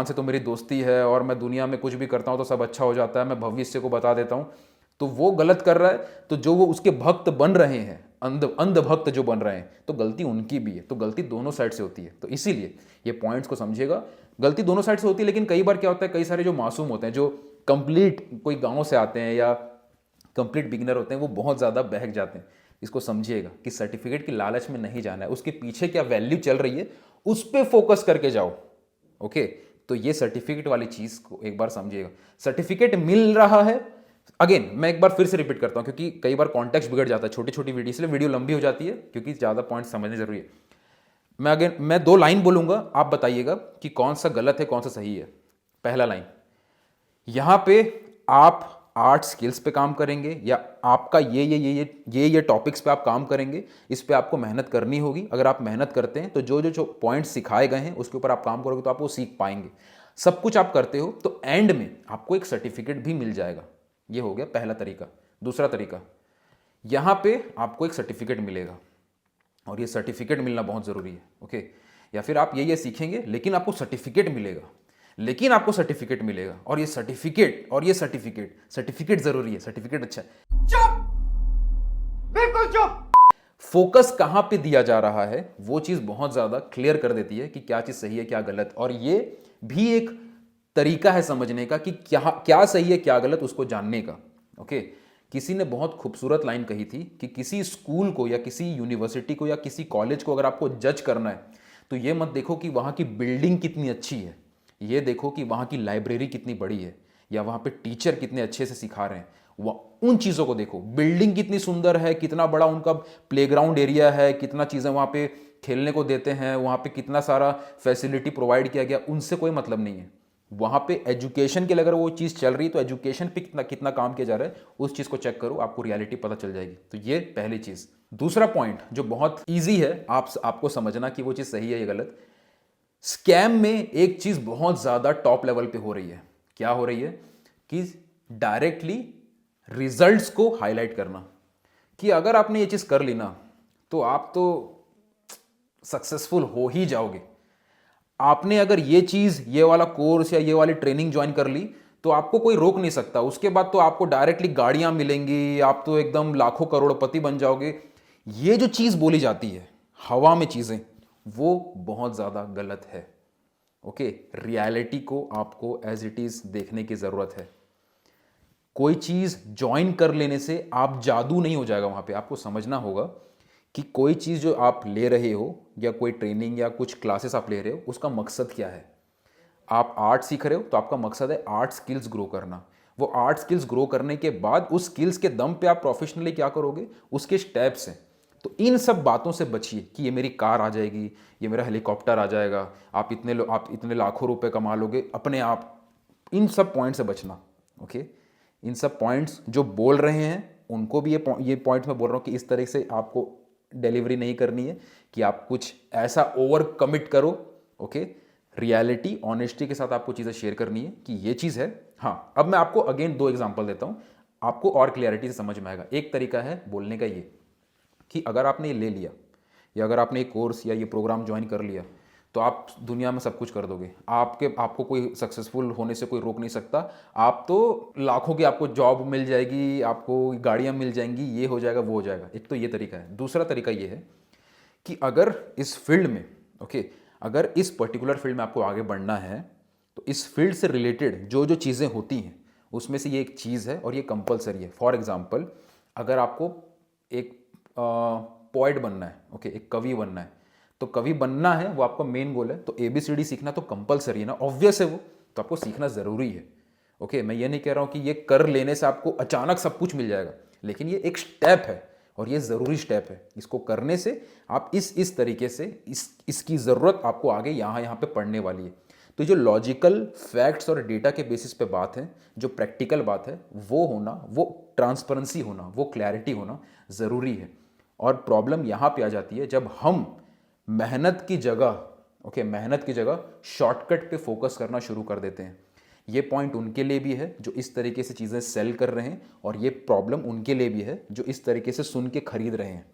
[SPEAKER 1] से तो मेरी दोस्ती है और मैं दुनिया में कुछ भी करता हूँ तो सब अच्छा हो जाता है, मैं भविष्य को बता देता हूँ, तो वो गलत कर रहा है। तो जो वो उसके भक्त बन रहे हैं, अंध भक्त जो बन रहे हैं, तो गलती उनकी भी है। तो गलती दोनों साइड से होती है। तो इसीलिए ये पॉइंट्स को समझिएगा, गलती दोनों साइड से होती है। लेकिन कई बार क्या होता है, कई सारे जो मासूम होते हैं, जो कंप्लीट कोई गाँव से आते हैं या कंप्लीट बिगिनर होते हैं, वो बहुत ज़्यादा बहक जाते हैं। इसको समझिएगा कि सर्टिफिकेट की लालच में नहीं जाना है, उसके पीछे क्या वैल्यू चल रही है उस पर फोकस करके जाओ। ओके, तो ये सर्टिफिकेट वाली चीज़ को एक बार समझिएगा। सर्टिफिकेट मिल रहा है, अगेन मैं एक बार फिर से रिपीट करता हूं, क्योंकि कई बार कॉन्टेक्स्ट बिगड़ जाता है, छोटी छोटी वीडियो, इसलिए वीडियो लंबी हो जाती है, क्योंकि ज़्यादा पॉइंट समझने जरूरी है। मैं 2 लाइन बोलूंगा, आप बताइएगा कि कौन सा गलत है कौन सा सही है। पहला लाइन, यहां पे आप आर्ट स्किल्स पे काम करेंगे या आपका ये टॉपिक्स पे आप काम करेंगे, इस पे आपको मेहनत करनी होगी। अगर आप मेहनत करते हैं तो जो पॉइंट्स सिखाए गए हैं उसके ऊपर आप काम करोगे तो आप वो सीख पाएंगे। सब कुछ आप करते हो तो एंड में आपको एक सर्टिफिकेट भी मिल जाएगा। ये हो गया पहला तरीका। दूसरा तरीका, यहां पे आपको एक सर्टिफिकेट मिलेगा और ये सर्टिफिकेट मिलना बहुत जरूरी है। ओके, या फिर आप ये सीखेंगे लेकिन आपको सर्टिफिकेट मिलेगा, और ये सर्टिफिकेट जरूरी है, सर्टिफिकेट अच्छा है।
[SPEAKER 2] चुप, बिल्कुल चुप।
[SPEAKER 1] फोकस कहां पे दिया जा रहा है वो चीज बहुत ज्यादा क्लियर कर देती है कि क्या चीज सही है क्या गलत। और ये भी एक तरीका है समझने का कि क्या सही है क्या गलत, उसको जानने का। ओके, किसी ने बहुत खूबसूरत लाइन कही थी कि किसी स्कूल को या किसी यूनिवर्सिटी को या किसी कॉलेज को अगर आपको जज करना है तो ये मत देखो कि वहां की बिल्डिंग कितनी अच्छी है, ये देखो कि वहां की लाइब्रेरी कितनी बड़ी है या वहां पे टीचर कितने अच्छे से सिखा रहे हैं। उन चीज़ों को देखो, बिल्डिंग कितनी सुंदर है, कितना बड़ा उनका प्लेग्राउंड एरिया है, कितना चीज़ें वहां पे खेलने को देते हैं, वहां पे कितना सारा फैसिलिटी प्रोवाइड किया गया, उनसे कोई मतलब नहीं है। वहाँ पे एजुकेशन के लिए अगर वो चीज़ चल रही है तो एजुकेशन पे कितना कितना काम किया जा रहा है उस चीज़ को चेक करो, आपको रियलिटी पता चल जाएगी। तो ये पहली चीज़। दूसरा पॉइंट जो बहुत ईजी है आपको समझना कि वो चीज़ सही है या गलत। स्कैम में एक चीज़ बहुत ज़्यादा टॉप लेवल पे हो रही है। क्या हो रही है कि डायरेक्टली रिजल्ट्स को हाईलाइट करना, कि अगर आपने ये चीज़ कर ली ना तो आप तो सक्सेसफुल हो ही जाओगे। आपने अगर ये चीज़, ये वाला कोर्स या ये वाली ट्रेनिंग ज्वाइन कर ली तो आपको कोई रोक नहीं सकता। उसके बाद तो आपको डायरेक्टली गाड़ियां मिलेंगी, आप तो एकदम लाखों करोड़पति बन जाओगे। ये जो चीज़ बोली जाती है हवा में चीज़ें, वो बहुत ज़्यादा गलत है। ओके, रियलिटी को आपको एज इट इज़ देखने की ज़रूरत है। कोई चीज़ ज्वाइन कर लेने से आप जादू नहीं हो जाएगा। वहाँ पे आपको समझना होगा कि कोई चीज़ जो आप ले रहे हो या कोई ट्रेनिंग या कुछ क्लासेस आप ले रहे हो, उसका मकसद क्या है। आप आर्ट सीख रहे हो तो आपका मकसद है आर्ट स्किल्स ग्रो करना। वो आर्ट स्किल्स ग्रो करने के बाद उस स्किल्स के दम पे आप प्रोफेशनली क्या करोगे, उसके स्टेप्स हैं। तो इन सब बातों से बचिए कि ये मेरी कार आ जाएगी, ये मेरा हेलीकॉप्टर आ जाएगा, आप इतने लाखों रुपए कमा लोगे अपने आप। इन सब पॉइंट से बचना। ओके, इन सब पॉइंट्स जो बोल रहे हैं उनको भी ये पॉइंट मैं बोल रहा हूँ कि इस तरह से आपको डिलीवरी नहीं करनी है कि आप कुछ ऐसा ओवर कमिट करो। ओके, रियलिटी ऑनेस्टी के साथ आपको चीज़ें शेयर करनी है कि ये चीज़ है। हाँ, अब मैं आपको अगेन 2 एग्जांपल देता हूँ, आपको और क्लियरिटी से समझ में आएगा। एक तरीका है बोलने का ये कि अगर आपने ये ले लिया या अगर आपने ये कोर्स या ये प्रोग्राम ज्वाइन कर लिया तो आप दुनिया में सब कुछ कर दोगे। आपको कोई सक्सेसफुल होने से कोई रोक नहीं सकता। आप तो लाखों की आपको जॉब मिल जाएगी, आपको गाड़ियाँ मिल जाएंगी, ये हो जाएगा वो हो जाएगा। एक तो ये तरीका है। दूसरा तरीका ये है कि अगर इस फील्ड में अगर इस पर्टिकुलर फील्ड में आपको आगे बढ़ना है तो इस फील्ड से रिलेटेड जो जो चीज़ें होती हैं उसमें से ये एक चीज़ है और ये कंपलसरी है। फॉर एग्जाम्पल, अगर आपको एक पोएट बनना है, एक कवि बनना है, तो कवि बनना है वो आपका मेन गोल है, तो ABCD सीखना तो कंपलसरी है ना, ऑब्वियस है वो, तो आपको सीखना ज़रूरी है। मैं ये नहीं कह रहा हूँ कि ये कर लेने से आपको अचानक सब कुछ मिल जाएगा, लेकिन ये एक स्टेप है और ये ज़रूरी स्टेप है। इसको करने से आप इस तरीके से इसकी ज़रूरत आपको आगे यहाँ पे पड़ने वाली है। तो जो लॉजिकल फैक्ट्स और डेटा के बेसिस पे बात है, जो प्रैक्टिकल बात है, वो होना, वो ट्रांसपेरेंसी होना, वो क्लैरिटी होना ज़रूरी है। और प्रॉब्लम यहाँ पे आ जाती है जब हम मेहनत की जगह शॉर्टकट पे फोकस करना शुरू कर देते हैं। ये पॉइंट उनके लिए भी है जो इस तरीके से चीज़ें सेल कर रहे हैं, और ये प्रॉब्लम उनके लिए भी है जो इस तरीके से सुन के खरीद रहे हैं।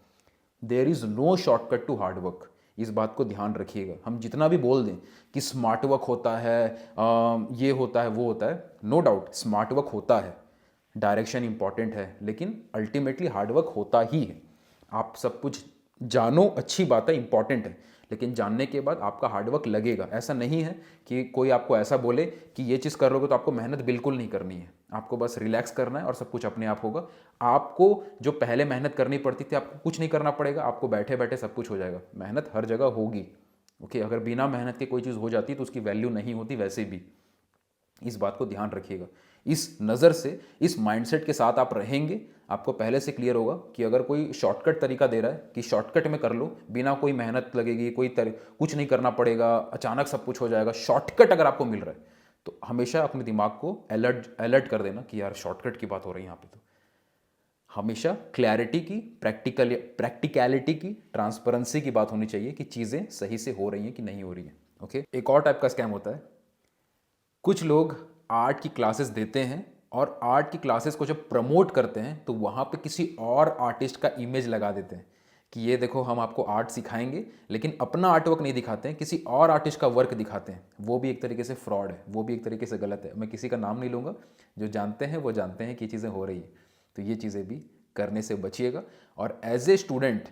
[SPEAKER 1] There is no shortcut to hard work. इस बात को ध्यान रखिएगा। हम जितना भी बोल दें कि स्मार्ट वर्क होता है, ये होता है वो होता है, नो डाउट स्मार्ट वर्क होता है, डायरेक्शन इंपॉर्टेंट है, लेकिन अल्टीमेटली हार्ड वर्क होता ही है। आप सब कुछ जानो, अच्छी बात है, इंपॉर्टेंट है, लेकिन जानने के बाद आपका हार्डवर्क लगेगा। ऐसा नहीं है कि कोई आपको ऐसा बोले कि ये चीज़ कर लोगे तो आपको मेहनत बिल्कुल नहीं करनी है, आपको बस रिलैक्स करना है और सब कुछ अपने आप होगा। आपको जो पहले मेहनत करनी पड़ती थी, आपको कुछ नहीं करना पड़ेगा, आपको बैठे बैठे सब कुछ हो जाएगा। मेहनत हर जगह होगी। अगर बिना मेहनत के कोई चीज़ हो जाती तो उसकी वैल्यू नहीं होती वैसे भी। इस बात को ध्यान रखिएगा। इस नज़र से, इस माइंडसेट के साथ आप रहेंगे, आपको पहले से क्लियर होगा कि अगर कोई शॉर्टकट तरीका दे रहा है कि शॉर्टकट में कर लो, बिना कोई मेहनत लगेगी, कुछ नहीं करना पड़ेगा, अचानक सब कुछ हो जाएगा, शॉर्टकट अगर आपको मिल रहा है तो हमेशा अपने दिमाग को अलर्ट कर देना कि यार शॉर्टकट की बात हो रही है यहाँ पे। तो हमेशा क्लैरिटी की, प्रैक्टिकलिटी की, ट्रांसपेरेंसी की बात होनी चाहिए कि चीज़ें सही से हो रही हैं कि नहीं हो रही हैं। एक और टाइप का स्कैम होता है, कुछ लोग आर्ट की क्लासेस देते हैं और आर्ट की क्लासेस को जब प्रमोट करते हैं तो वहाँ पे किसी और आर्टिस्ट का इमेज लगा देते हैं कि ये देखो हम आपको आर्ट सिखाएंगे, लेकिन अपना आर्ट वर्क नहीं दिखाते हैं, किसी और आर्टिस्ट का वर्क दिखाते हैं। वो भी एक तरीके से फ्रॉड है, वो भी एक तरीके से गलत है। मैं किसी का नाम नहीं लूँगा, जो जानते हैं वो जानते हैं कि ये चीज़ें हो रही है। तो ये चीज़ें भी करने से बचिएगा। और एज ए स्टूडेंट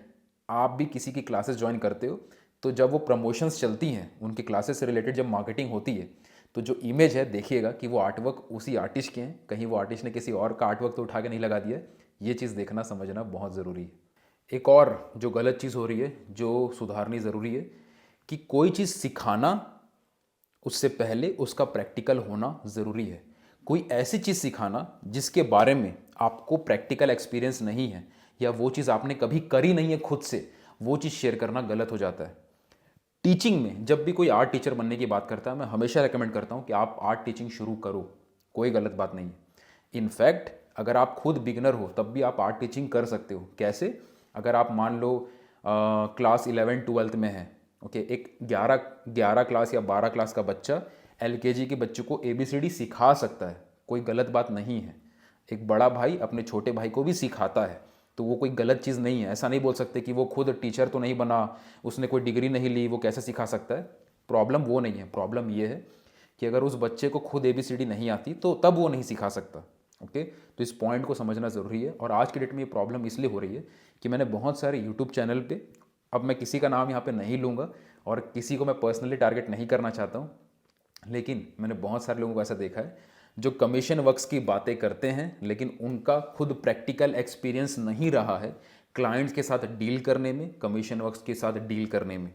[SPEAKER 1] आप भी किसी की क्लासेस ज्वाइन करते हो तो जब वो प्रमोशंस चलती हैं, उनकी क्लासेस से रिलेटेड जब मार्केटिंग होती है, तो जो इमेज है देखिएगा कि वो आर्टवर्क उसी आर्टिस्ट के हैं, कहीं वो आर्टिस्ट ने किसी और का आर्टवर्क तो उठा के नहीं लगा दिया। ये चीज़ देखना समझना बहुत ज़रूरी है। एक और जो गलत चीज़ हो रही है, जो सुधारनी ज़रूरी है, कि कोई चीज़ सिखाना उससे पहले उसका प्रैक्टिकल होना ज़रूरी है। कोई ऐसी चीज़ सिखाना जिसके बारे में आपको प्रैक्टिकल एक्सपीरियंस नहीं है या वो चीज़ आपने कभी करी नहीं है खुद से, वो चीज़ शेयर करना गलत हो जाता है। टीचिंग में जब भी कोई आर्ट टीचर बनने की बात करता है, मैं हमेशा रेकमेंड करता हूँ कि आप आर्ट टीचिंग शुरू करो, कोई गलत बात नहीं है। इनफैक्ट अगर आप खुद बिगनर हो तब भी आप आर्ट टीचिंग कर सकते हो। कैसे? अगर आप मान लो क्लास 11-12 में है, ओके, एक 11 क्लास या 12 क्लास का बच्चा एलकेजी के बच्चों को ABCD सिखा सकता है, कोई गलत बात नहीं है। एक बड़ा भाई अपने छोटे भाई को भी सिखाता है, तो वो कोई गलत चीज़ नहीं है। ऐसा नहीं बोल सकते कि वो खुद टीचर तो नहीं बना, उसने कोई डिग्री नहीं ली, वो कैसे सिखा सकता है। प्रॉब्लम वो नहीं है, प्रॉब्लम ये है कि अगर उस बच्चे को खुद ABCD नहीं आती तो तब वो नहीं सिखा सकता। ओके, तो इस पॉइंट को समझना ज़रूरी है। और आज की डेट में ये प्रॉब्लम इसलिए हो रही है कि मैंने बहुत सारे यूट्यूब चैनल पे, अब मैं किसी का नाम यहाँ पे नहीं लूँगा और किसी को मैं पर्सनली टारगेट नहीं करना चाहता हूँ, लेकिन मैंने बहुत सारे लोगों को ऐसा देखा है जो कमीशन वर्क्स की बातें करते हैं लेकिन उनका खुद प्रैक्टिकल एक्सपीरियंस नहीं रहा है क्लाइंट्स के साथ डील करने में, कमीशन वर्क्स के साथ डील करने में।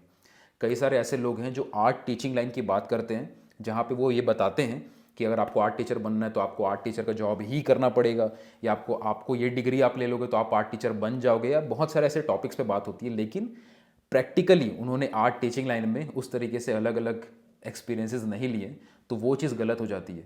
[SPEAKER 1] कई सारे ऐसे लोग हैं जो आर्ट टीचिंग लाइन की बात करते हैं, जहाँ पे वो ये बताते हैं कि अगर आपको आर्ट टीचर बनना है तो आपको आर्ट टीचर का जॉब ही करना पड़ेगा, या आपको ये डिग्री आप ले लोगे तो आप आर्ट टीचर बन जाओगे, या बहुत सारे ऐसे टॉपिक्स पे बात होती है। लेकिन प्रैक्टिकली उन्होंने आर्ट टीचिंग लाइन में उस तरीके से अलग अलग एक्सपीरियंसेस नहीं लिए, तो वो चीज़ गलत हो जाती है।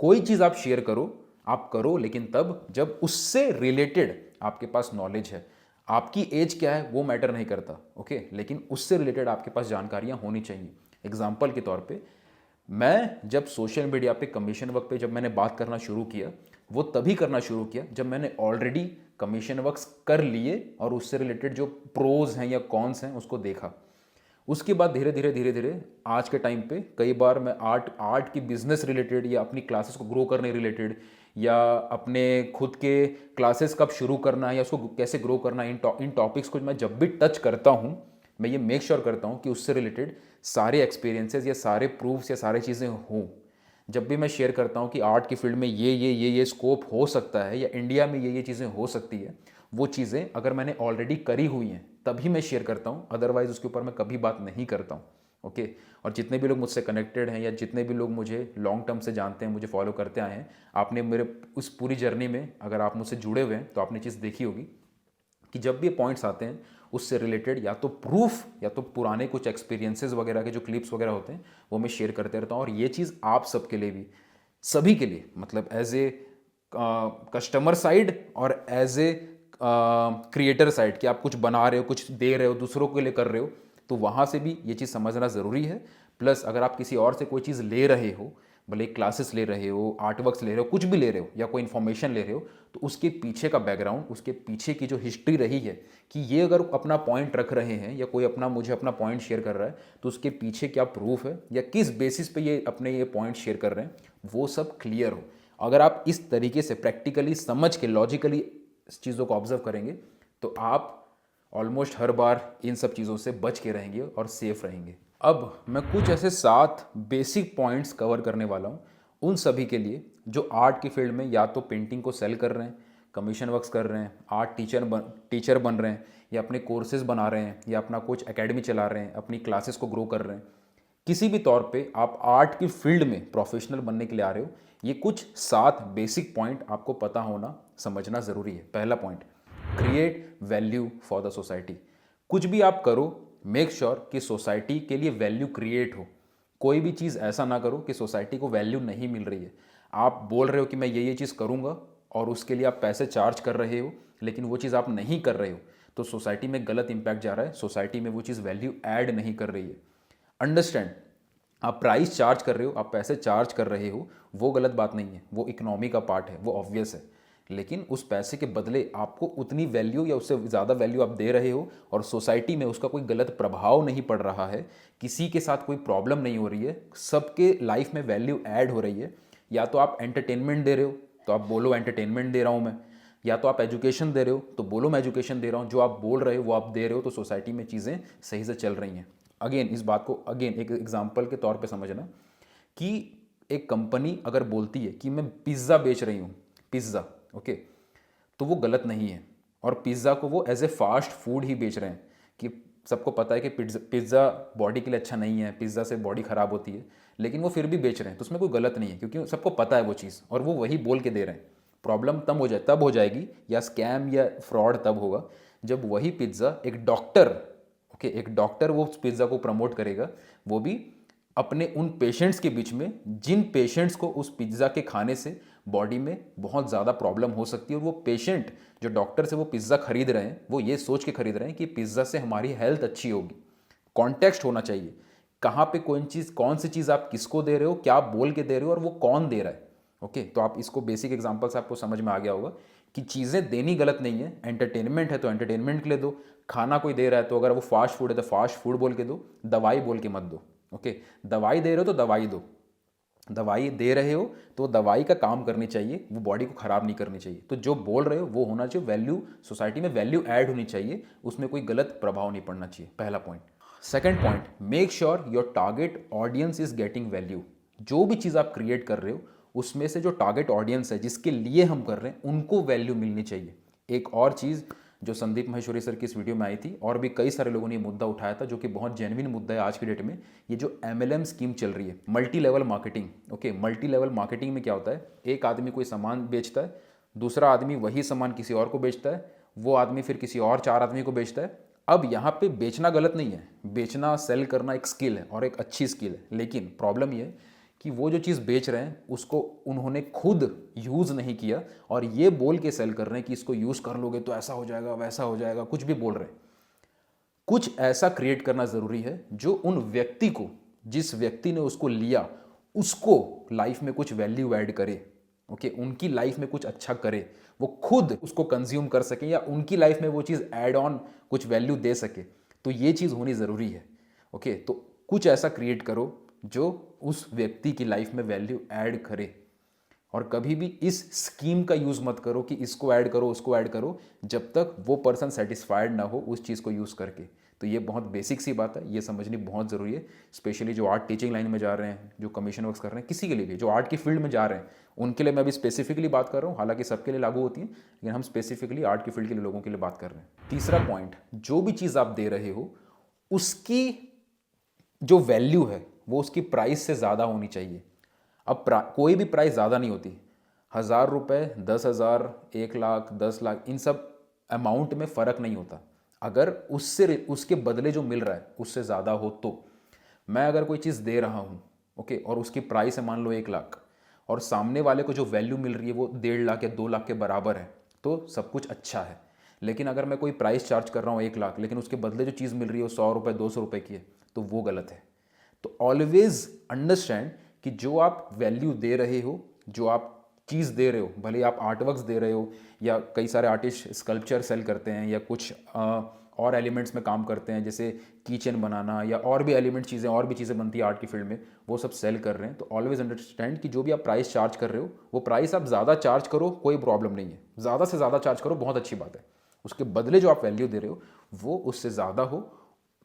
[SPEAKER 1] कोई चीज़ आप शेयर करो, आप करो, लेकिन तब जब उससे रिलेटेड आपके पास नॉलेज है। आपकी एज क्या है वो मैटर नहीं करता, ओके, लेकिन उससे रिलेटेड आपके पास जानकारियाँ होनी चाहिए। एग्जाम्पल के तौर पे, मैं जब सोशल मीडिया पे कमीशन वर्क पे जब मैंने बात करना शुरू किया, वो तभी करना शुरू किया जब मैंने ऑलरेडी कमीशन वर्क्स कर लिए और उससे रिलेटेड जो प्रोज हैं या कॉन्स हैं उसको देखा। उसके बाद धीरे धीरे आज के टाइम पे कई बार मैं आर्ट की बिजनेस रिलेटेड या अपनी क्लासेस को ग्रो करने रिलेटेड या अपने खुद के क्लासेस कब शुरू करना है या उसको कैसे ग्रो करना है, इन टॉपिक्स को मैं जब भी टच करता हूँ, मैं ये मेक श्योर करता हूँ कि उससे रिलेटेड सारे एक्सपीरियंसेस या सारे प्रूफ्स या सारी चीज़ें हों। जब भी मैं शेयर करता हूँ कि आर्ट की फील्ड में ये स्कोप हो सकता है या इंडिया में ये चीज़ें हो सकती है, वो चीज़ें अगर मैंने ऑलरेडी करी हुई हैं तभी मैं शेयर करता हूँ, अदरवाइज उसके ऊपर मैं कभी बात नहीं करता हूँ। ओके, और जितने भी लोग मुझसे कनेक्टेड हैं या जितने भी लोग मुझे लॉन्ग टर्म से जानते हैं, मुझे फॉलो करते आए हैं, आपने मेरे उस पूरी जर्नी में अगर आप मुझसे जुड़े हुए हैं तो आपने चीज़ देखी होगी कि जब भी पॉइंट्स आते हैं उससे रिलेटेड या तो प्रूफ या तो पुराने कुछ एक्सपीरियंसेस वगैरह के जो क्लिप्स वगैरह होते हैं वो मैं शेयर करते रहता हूँ। और ये चीज़ आप सबके लिए भी, सभी के लिए, मतलब एज ए कस्टमर साइड और एज ए क्रिएटर साइड, कि आप कुछ बना रहे हो, कुछ दे रहे हो, दूसरों के लिए कर रहे हो, तो वहाँ से भी ये चीज़ समझना ज़रूरी है। प्लस अगर आप किसी और से कोई चीज़ ले रहे हो, भले क्लासेस ले रहे हो, आर्ट वर्क्स ले रहे हो, कुछ भी ले रहे हो या कोई इन्फॉर्मेशन ले रहे हो, तो उसके पीछे का बैकग्राउंड, उसके पीछे की जो हिस्ट्री रही है कि ये अगर अपना पॉइंट रख रहे हैं या कोई मुझे अपना पॉइंट शेयर कर रहा है तो उसके पीछे क्या प्रूफ है या किस बेसिस पे ये अपने ये पॉइंट शेयर कर रहे हैं, वो सब क्लियर हो। अगर आप इस तरीके से प्रैक्टिकली समझ के लॉजिकली इस चीज़ों को ऑब्जर्व करेंगे तो आप ऑलमोस्ट हर बार इन सब चीज़ों से बच के रहेंगे और सेफ रहेंगे। अब मैं कुछ ऐसे 7 बेसिक पॉइंट्स कवर करने वाला हूँ उन सभी के लिए जो आर्ट की फील्ड में या तो पेंटिंग को सेल कर रहे हैं, कमीशन वर्क्स कर रहे हैं, आर्ट टीचर बन रहे हैं, या अपने कोर्सेज बना रहे हैं, या अपना कुछ एकेडमी चला रहे हैं, अपनी क्लासेस को ग्रो कर रहे हैं। किसी भी तौर पे आप आर्ट की फील्ड में प्रोफेशनल बनने के लिए आ रहे हो, ये कुछ 7 बेसिक पॉइंट आपको पता होना, समझना ज़रूरी है। पहला point, create value for the society. कुछ भी आप करो, मेक श्योर कि सोसाइटी के लिए वैल्यू क्रिएट हो। कोई भी चीज़ ऐसा ना करो कि सोसाइटी को वैल्यू नहीं मिल रही है। आप बोल रहे हो कि मैं ये चीज़ करूँगा और उसके लिए आप पैसे चार्ज कर रहे हो, लेकिन वो चीज़ आप नहीं कर रहे हो, तो सोसाइटी में गलत इंपैक्ट जा रहा है, सोसाइटी में वो चीज़ वैल्यू ऐड नहीं कर रही है। अंडरस्टैंड, आप प्राइस चार्ज कर रहे हो, आप पैसे चार्ज कर रहे हो, वो गलत बात नहीं है, वो इकोनॉमी का पार्ट है, वो ऑब्वियस है। लेकिन उस पैसे के बदले आपको उतनी वैल्यू या उससे ज़्यादा वैल्यू आप दे रहे हो और सोसाइटी में उसका कोई गलत प्रभाव नहीं पड़ रहा है, किसी के साथ कोई प्रॉब्लम नहीं हो रही है, सबके लाइफ में वैल्यू ऐड हो रही है। या तो आप एंटरटेनमेंट दे रहे हो तो आप बोलो एंटरटेनमेंट दे रहा हूँ मैं, या तो आप एजुकेशन दे रहे हो तो बोलो मैं एजुकेशन दे रहा हूँ। जो आप बोल रहे हो वो आप दे रहे हो, तो सोसाइटी में चीज़ें सही से चल रही हैं। अगेन इस बात को एक एग्जाम्पल के तौर पे समझना कि एक कंपनी अगर बोलती है कि मैं पिज़्ज़ा बेच रही हूँ, पिज़्ज़ा, ओके, तो वो गलत नहीं है। और पिज़्ज़ा को वो एज ए फास्ट फूड ही बेच रहे हैं कि सबको पता है कि पिज़्ज़ा बॉडी के लिए अच्छा नहीं है, पिज़्ज़ा से बॉडी ख़राब होती है, लेकिन वो फिर भी बेच रहे हैं, तो उसमें कोई गलत नहीं है क्योंकि सबको पता है वो चीज़ और वो वही बोल के दे रहे हैं। प्रॉब्लम तब हो जाएगी या स्कैम या फ्रॉड तब होगा जब वही पिज़्ज़ा एक डॉक्टर, ओके, एक डॉक्टर वो पिज्ज़ा को प्रमोट करेगा, वो भी अपने उन पेशेंट्स के बीच में जिन पेशेंट्स को उस पिज्ज़ा के खाने से बॉडी में बहुत ज़्यादा प्रॉब्लम हो सकती है, और वो पेशेंट जो डॉक्टर से वो पिज़्ज़ा खरीद रहे हैं वो ये सोच के खरीद रहे हैं कि पिज़्ज़ा से हमारी हेल्थ अच्छी होगी। कॉन्टेक्स्ट होना चाहिए, कहाँ पे कौन सी चीज़ आप किसको दे रहे हो, क्या बोल के दे रहे हो, और वो कौन दे रहा है। ओके, तो आप इसको बेसिक एग्जांपल से आपको समझ में आ गया होगा कि चीज़ें देनी गलत नहीं है। एंटरटेनमेंट है तो एंटरटेनमेंट के लिए दो, खाना कोई दे रहा है तो अगर वो फास्ट फूड है तो फास्ट फूड बोल के दो, दवाई बोल के मत दो। ओके, दवाई दे रहे हो तो दवाई दो, दवाई दे रहे हो तो दवाई का काम करनी चाहिए, वो बॉडी को खराब नहीं करनी चाहिए। तो जो बोल रहे हो वो होना चाहिए, वैल्यू सोसाइटी में वैल्यू ऐड होनी चाहिए, उसमें कोई गलत प्रभाव नहीं पड़ना चाहिए। पहला point. Second point, make sure your target audience is getting value. जो भी चीज़ आप क्रिएट कर रहे हो उसमें से जो टारगेट ऑडियंस है जिसके लिए हम कर रहे हैं उनको वैल्यू मिलनी चाहिए। एक और चीज़ जो संदीप महेश्वरी सर की इस वीडियो में आई थी और भी कई सारे लोगों ने ये मुद्दा उठाया था, जो कि बहुत जेन्युइन मुद्दा है आज की डेट में, ये जो MLM स्कीम चल रही है, multi level marketing. Okay, multi level marketing में क्या होता है, एक आदमी कोई सामान बेचता है, दूसरा आदमी वही सामान किसी और को बेचता है, वो आदमी फिर किसी और 4 आदमी को बेचता है। अब यहाँ पे बेचना गलत नहीं है, बेचना सेल करना एक स्किल है और एक अच्छी स्किल है, लेकिन प्रॉब्लम ये है कि वो जो चीज़ बेच रहे हैं उसको उन्होंने खुद यूज़ नहीं किया और ये बोल के सेल कर रहे हैं कि इसको यूज़ कर लोगे तो ऐसा हो जाएगा वैसा हो जाएगा, कुछ भी बोल रहे हैं। कुछ ऐसा क्रिएट करना ज़रूरी है जो उन व्यक्ति को, जिस व्यक्ति ने उसको लिया, उसको लाइफ में कुछ वैल्यू ऐड करे। ओके, उनकी लाइफ में कुछ अच्छा करे, वो खुद उसको कंज्यूम कर सके या उनकी लाइफ में वो चीज़ ऐड ऑन कुछ वैल्यू दे सके, तो ये चीज़ होनी ज़रूरी है। ओके, तो कुछ ऐसा क्रिएट करो जो उस व्यक्ति की लाइफ में वैल्यू ऐड करे, और कभी भी इस स्कीम का यूज़ मत करो कि इसको ऐड करो उसको ऐड करो, जब तक वो पर्सन सेटिस्फाइड ना हो उस चीज़ को यूज़ करके। तो ये बहुत बेसिक सी बात है, ये समझनी बहुत ज़रूरी है, स्पेशली जो आर्ट टीचिंग लाइन में जा रहे हैं, जो कमीशन वर्क्स कर रहे हैं, किसी के लिए भी जो आर्ट की फील्ड में जा रहे हैं उनके लिए मैं अभी स्पेसिफिकली बात कर रहा हूँ। हालांकि सबके लिए लागू होती है, लेकिन हम स्पेसिफिकली आर्ट की फील्ड के लिए लोगों के लिए बात कर रहे हैं। तीसरा पॉइंट, जो भी चीज़ आप दे रहे हो उसकी जो वैल्यू है वो उसकी प्राइस से ज़्यादा होनी चाहिए। अब कोई भी प्राइस ज़्यादा नहीं होती, 1000 रुपये, 10,000, 1 लाख, 10 लाख, इन सब अमाउंट में फ़र्क नहीं होता। अगर उसके बदले जो मिल रहा है उससे ज़्यादा हो तो, मैं अगर कोई चीज़ दे रहा हूँ, ओके, और उसकी प्राइस है मान लो 1 लाख, और सामने वाले को जो वैल्यू मिल रही है वो 1.5 लाख या 2 लाख के बराबर है, तो सब कुछ अच्छा है। लेकिन अगर मैं कोई प्राइस चार्ज कर रहा हूँ 1 लाख, लेकिन उसके बदले जो चीज़ मिल रही है वो 100 रुपये, 200 रुपये की है, तो वो गलत है। तो ऑलवेज अंडरस्टैंड कि जो आप वैल्यू दे रहे हो, जो आप चीज़ दे रहे हो, भले आप आर्टवर्क्स दे रहे हो या कई सारे आर्टिस्ट स्कल्पचर सेल करते हैं या कुछ और एलिमेंट्स में काम करते हैं, जैसे किचन बनाना या और भी एलिमेंट चीज़ें, और भी चीज़ें बनती है आर्ट की फील्ड में, वो सब सेल कर रहे हैं। तो ऑलवेज अंडरस्टैंड कि जो भी आप प्राइस चार्ज कर रहे हो वो प्राइस आप ज़्यादा चार्ज करो, कोई प्रॉब्लम नहीं है, ज़्यादा से ज़्यादा चार्ज करो, बहुत अच्छी बात है। उसके बदले जो आप वैल्यू दे रहे हो वो उससे ज़्यादा हो,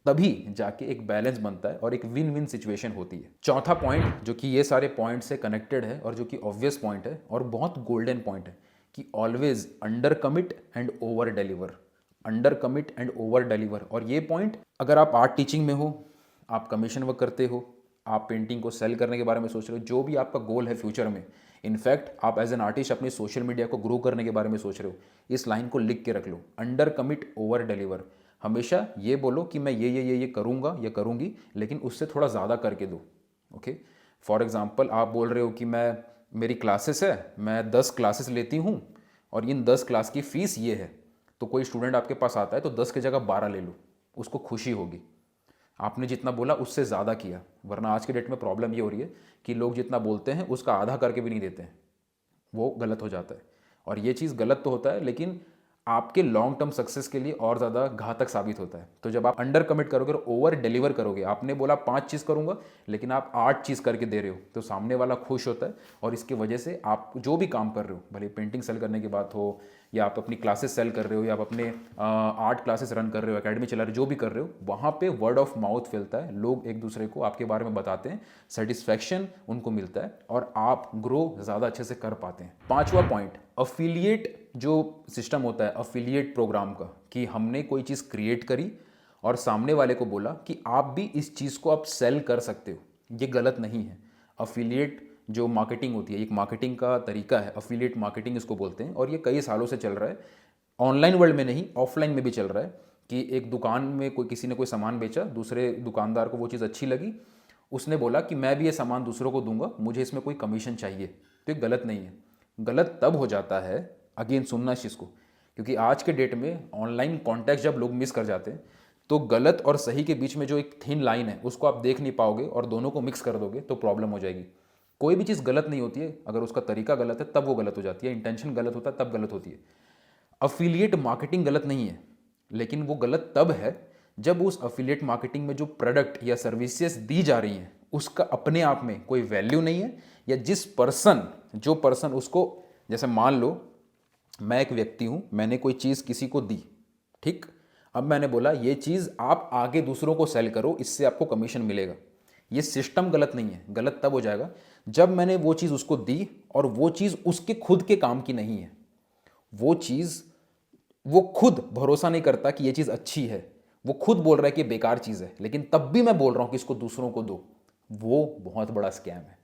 [SPEAKER 1] तभी जाके एक बैलेंस बनता है और एक विन विन सिचुएशन होती है। चौथा पॉइंट, जो कि ये सारे पॉइंट से कनेक्टेड है और जो कि ऑब्वियस पॉइंट है और बहुत गोल्डन पॉइंट है, कि always under commit and over deliver, under commit and over deliver. और ये पॉइंट अगर आप आर्ट टीचिंग में हो, आप कमीशन वर्क करते हो, आप पेंटिंग को सेल करने के बारे में सोच रहे हो, जो भी आपका गोल है फ्यूचर में, इनफैक्ट आप एज एन आर्टिस्ट अपनी सोशल मीडिया को ग्रो करने के बारे में सोच रहे हो, इस लाइन को लिख के रख लो, अंडर कमिट ओवर डिलीवर। हमेशा ये बोलो कि मैं ये करूँगा या करूँगी, लेकिन उससे थोड़ा ज़्यादा करके दो। ओके, फॉर एग्जांपल आप बोल रहे हो कि मेरी क्लासेस है, मैं 10 क्लासेस लेती हूँ और इन 10 क्लास की फ़ीस ये है, तो कोई स्टूडेंट आपके पास आता है तो 10 की जगह 12 ले लो, उसको खुशी होगी। आपने जितना बोला उससे ज़्यादा किया, वरना आज के डेट में प्रॉब्लम ये हो रही है कि लोग जितना बोलते हैं उसका आधा करके भी नहीं देते हैं, वो गलत हो जाता है। और ये चीज़ गलत तो होता है, लेकिन आपके लॉन्ग टर्म सक्सेस के लिए और ज़्यादा घातक साबित होता है। तो जब आप अंडर कमिट करोगे और ओवर डिलीवर करोगे, आपने बोला 5 चीज़ करूँगा लेकिन आप 8 चीज़ करके दे रहे हो, तो सामने वाला खुश होता है और इसकी वजह से आप जो भी काम कर रहे हो, भले पेंटिंग सेल करने की बात हो या आप अपनी क्लासेस सेल कर रहे हो या आप अपने आर्ट क्लासेस रन कर रहे हो, एकेडमी चला रहे हो, जो भी कर रहे हो, वहाँ पे वर्ड ऑफ माउथ फैलता है, लोग एक दूसरे को आपके बारे में बताते हैं, सेटिस्फैक्शन उनको मिलता है और आप ग्रो ज़्यादा अच्छे से कर पाते हैं। 5वां पॉइंट, अफिलिएट जो सिस्टम होता है अफिलिएट प्रोग्राम का, कि हमने कोई चीज़ क्रिएट करी और सामने वाले को बोला कि आप भी इस चीज़ को आप सेल कर सकते हो, ये गलत नहीं है। अफिलिएट जो मार्केटिंग होती है, एक मार्केटिंग का तरीका है, अफिलिएट मार्केटिंग इसको बोलते हैं, और ये कई सालों से चल रहा है, ऑनलाइन वर्ल्ड में नहीं ऑफलाइन में भी चल रहा है, कि एक दुकान में कोई किसी ने कोई सामान बेचा, दूसरे दुकानदार को वो चीज़ अच्छी लगी, उसने बोला कि मैं भी ये सामान दूसरों को दूंगा, मुझे इसमें कोई कमीशन चाहिए। तो ये गलत नहीं है। गलत तब हो जाता है, अगेन सुनना इस चीज़ को, क्योंकि आज के डेट में ऑनलाइन कॉन्टैक्ट जब लोग मिस कर जाते हैं तो गलत और सही के बीच में जो एक थिन लाइन है उसको आप देख नहीं पाओगे और दोनों को मिक्स कर दोगे तो प्रॉब्लम हो जाएगी। कोई भी चीज़ गलत नहीं होती है, अगर उसका तरीका गलत है तब वो गलत हो जाती है, इंटेंशन गलत होता है तब गलत होती है। अफिलिएट मार्केटिंग गलत नहीं है, लेकिन वो गलत तब है जब उस अफिलिएट मार्केटिंग में जो प्रोडक्ट या सर्विसेज दी जा रही हैं उसका अपने आप में कोई वैल्यू नहीं है, या जो पर्सन उसको, जैसे मान लो मैं एक व्यक्ति हूं, मैंने कोई चीज़ किसी को दी, ठीक, अब मैंने बोला ये चीज़ आप आगे दूसरों को सेल करो, इससे आपको कमीशन मिलेगा। ये सिस्टम गलत नहीं है। गलत तब हो जाएगा जब मैंने वो चीज़ उसको दी और वो चीज़ उसके खुद के काम की नहीं है। वो खुद भरोसा नहीं करता कि ये चीज़ अच्छी है, वो खुद बोल रहा है कि बेकार चीज़ है, लेकिन तब भी मैं बोल रहा हूं कि इसको दूसरों को दो। वो बहुत बड़ा स्कैम है।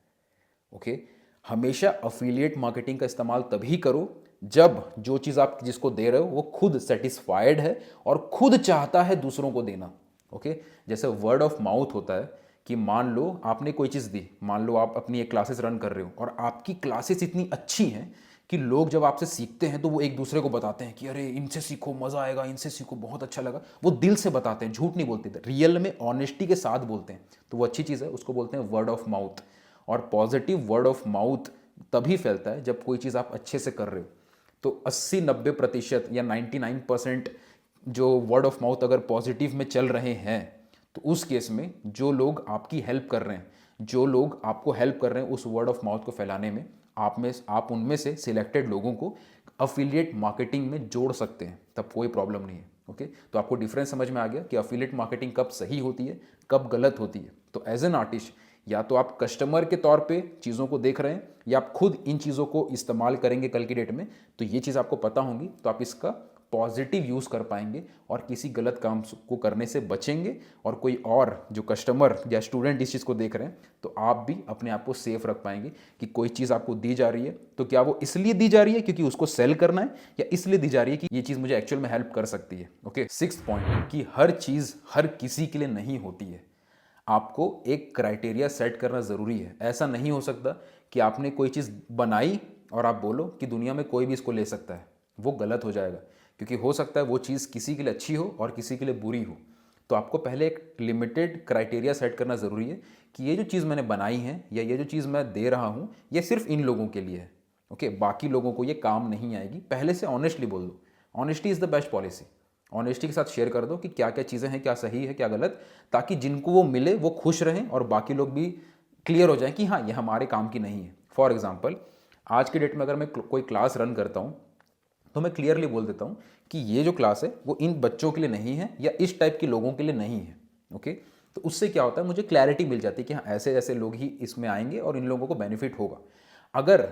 [SPEAKER 1] ओके, हमेशा अफिलिएट मार्केटिंग का इस्तेमाल तभी करो जब जो चीज़ आप जिसको दे रहे हो वो खुद सेटिस्फाइड है और खुद चाहता है दूसरों को देना। ओके, जैसे वर्ड ऑफ माउथ होता है कि मान लो आपने कोई चीज़ दी, मान लो आप अपनी एक क्लासेस रन कर रहे हो और आपकी क्लासेस इतनी अच्छी हैं कि लोग जब आपसे सीखते हैं तो वो एक दूसरे को बताते हैं कि अरे इनसे सीखो, मज़ा आएगा, इनसे सीखो, बहुत अच्छा लगा। वो दिल से बताते हैं, झूठ नहीं बोलते, रियल में ऑनेस्टी के साथ बोलते हैं, तो वो अच्छी चीज़ है, उसको बोलते हैं वर्ड ऑफ माउथ। और पॉजिटिव वर्ड ऑफ माउथ तभी फैलता है जब कोई चीज़ आप अच्छे से कर रहे हो। तो 80-90% या 99% जो वर्ड ऑफ माउथ अगर पॉजिटिव में चल रहे हैं तो उस केस में जो लोग आपकी हेल्प कर रहे हैं, जो लोग आपको हेल्प कर रहे हैं उस वर्ड ऑफ माउथ को फैलाने में, आप उनमें से सिलेक्टेड लोगों को अफिलिएट मार्केटिंग में जोड़ सकते हैं, तब कोई प्रॉब्लम नहीं है। ओके, तो आपको डिफरेंस समझ में आ गया कि अफिलिएट मार्केटिंग कब सही होती है, कब गलत होती है। तो एज एन आर्टिस्ट या तो आप कस्टमर के तौर पे चीज़ों को देख रहे हैं या आप खुद इन चीज़ों को इस्तेमाल करेंगे कल की डेट में, तो ये चीज़ आपको पता होंगी तो आप इसका पॉजिटिव यूज़ कर पाएंगे और किसी गलत काम को करने से बचेंगे। और कोई और जो कस्टमर या स्टूडेंट इस चीज़ को देख रहे हैं तो आप भी अपने आप को सेफ रख पाएंगे कि कोई चीज़ आपको दी जा रही है तो क्या वो इसलिए दी जा रही है क्योंकि उसको सेल करना है, या इसलिए दी जा रही है कि ये चीज़ मुझे एक्चुअल में हेल्प कर सकती है। ओके, 6th पॉइंट कि हर चीज़ हर किसी के लिए नहीं होती है। आपको एक क्राइटेरिया सेट करना ज़रूरी है। ऐसा नहीं हो सकता कि आपने कोई चीज़ बनाई और आप बोलो कि दुनिया में कोई भी इसको ले सकता है, वो गलत हो जाएगा, क्योंकि हो सकता है वो चीज़ किसी के लिए अच्छी हो और किसी के लिए बुरी हो। तो आपको पहले एक लिमिटेड क्राइटेरिया सेट करना ज़रूरी है कि ये जो चीज़ मैंने बनाई है या ये जो चीज़ मैं दे रहा हूँ ये सिर्फ इन लोगों के लिए है। ओके, बाकी लोगों को ये काम नहीं आएगी। पहले से ऑनेस्टली बोल दो। Honesty is the best policy. Honesty के साथ शेयर कर दो कि क्या क्या चीज़ें हैं, क्या सही है, क्या गलत, ताकि जिनको वो मिले वो खुश रहें और बाकी लोग भी क्लियर हो जाएं कि हाँ ये हमारे काम की नहीं है। फॉर एग्जांपल, आज के डेट में अगर मैं कोई क्लास रन करता हूँ तो मैं क्लियरली बोल देता हूँ कि ये जो क्लास है वो इन बच्चों के लिए नहीं है या इस टाइप के लोगों के लिए नहीं है। ओके, तो उससे क्या होता है, मुझे क्लैरिटी मिल जाती है कि हाँ ऐसे ऐसे लोग ही इसमें आएंगे और इन लोगों को बेनिफिट होगा। अगर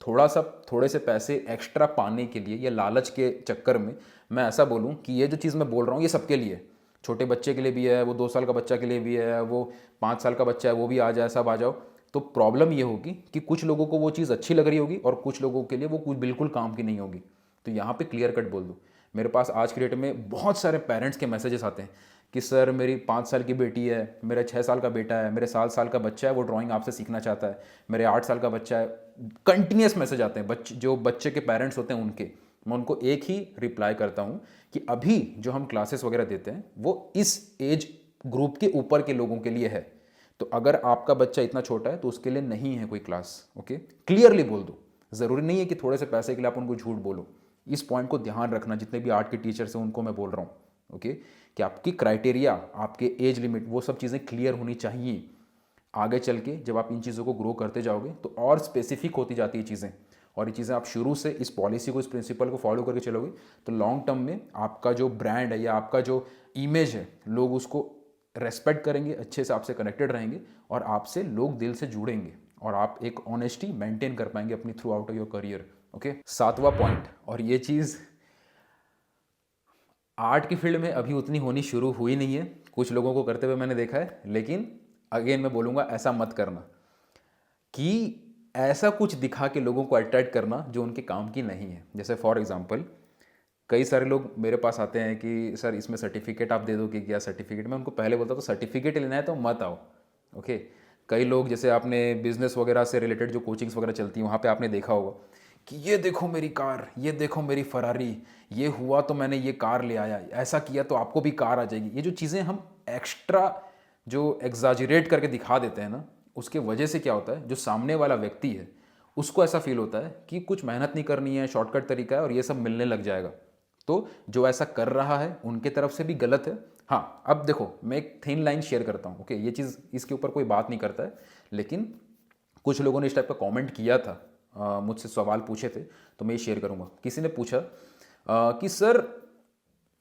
[SPEAKER 1] थोड़े से पैसे एक्स्ट्रा पाने के लिए या लालच के चक्कर में मैं ऐसा बोलूं कि ये जो चीज़ मैं बोल रहा हूँ ये सबके लिए, छोटे बच्चे के लिए भी है, वो 2 साल का बच्चा के लिए भी है, वो 5 साल का बच्चा है वो भी आ जाए, सब आ जाओ, तो प्रॉब्लम ये होगी कि कुछ लोगों को वो चीज़ अच्छी लग रही होगी और कुछ लोगों के लिए वो कुछ बिल्कुल काम की नहीं होगी। तो यहाँ पे क्लियर कट बोल दो। मेरे पास आज के डेट में बहुत सारे पेरेंट्स के मैसेजेस आते हैं कि सर मेरी 5 साल की बेटी है, मेरा 6 साल का बेटा है, मेरे 7 साल का बच्चा है, वो ड्राइंग आपसे सीखना चाहता है, मेरे 8 साल का बच्चा है। कंटिन्यूस मैसेज आते हैं जो बच्चे के पेरेंट्स होते हैं उनके। मैं उनको एक ही रिप्लाई करता हूँ कि अभी जो हम क्लासेस वगैरह देते हैं वो इस एज ग्रुप के ऊपर के लोगों के लिए है, तो अगर आपका बच्चा इतना छोटा है तो उसके लिए नहीं है कोई क्लास। ओके, क्लियरली बोल दो। ज़रूरी नहीं है कि थोड़े से पैसे के लिए आप उनको झूठ बोलो। इस पॉइंट को ध्यान रखना, जितने भी आर्ट के टीचर्स हैं उनको मैं बोल रहा हूँ। ओके, कि आपकी क्राइटेरिया, आपके एज लिमिट, वो सब चीज़ें क्लियर होनी चाहिए। आगे चल के जब आप इन चीज़ों को ग्रो करते जाओगे तो और स्पेसिफिक होती जाती है चीज़ें, और ये चीज़ें आप शुरू से इस पॉलिसी को, इस प्रिंसिपल को फॉलो करके चलोगे तो लॉन्ग टर्म में आपका जो ब्रांड है या आपका जो इमेज है, लोग उसको रेस्पेक्ट करेंगे, अच्छे से आपसे कनेक्टेड रहेंगे और आपसे लोग दिल से जुड़ेंगे और आप एक ऑनेस्टी मेंटेन कर पाएंगे अपनी throughout your career. Okay, 7वां पॉइंट, और ये चीज़ आर्ट की फील्ड में अभी उतनी होनी शुरू हुई नहीं है, कुछ लोगों को करते हुए मैंने देखा है, लेकिन अगेन मैं बोलूँगा ऐसा मत करना कि ऐसा कुछ दिखा के लोगों को अट्रैक्ट करना जो उनके काम की नहीं है। जैसे फॉर एग्जांपल कई सारे लोग मेरे पास आते हैं कि सर इसमें सर्टिफिकेट आप दे दो कि क्या सर्टिफिकेट। मैं उनको पहले बोलता तो सर्टिफिकेट लेना है तो मत आओ। ओके। कई लोग जैसे आपने बिजनेस वगैरह से रिलेटेड जो कोचिंग्स वगैरह चलती हैं वहाँ पे आपने देखा होगा कि ये देखो मेरी कार, ये देखो मेरी फरारी, ये हुआ तो मैंने ये कार ले आया, ऐसा किया तो आपको भी कार आ जाएगी। ये जो चीज़ें हम एक्स्ट्रा जो एग्जाजरेट करके दिखा देते हैं ना, उसके वजह से क्या होता है, जो सामने वाला व्यक्ति है उसको ऐसा फील होता है कि कुछ मेहनत नहीं करनी है, शॉर्टकट तरीका है और ये सब मिलने लग जाएगा। तो जो ऐसा कर रहा है उनके तरफ से भी गलत है। हाँ, अब देखो मैं एक थिन लाइन शेयर करता हूँ। ओके, ये चीज़ इसके ऊपर कोई बात नहीं करता है, लेकिन कुछ लोगों ने इस टाइप का कमेंट किया था, मुझसे सवाल पूछे थे, तो मैं ये शेयर करूँगा। किसी ने पूछा कि सर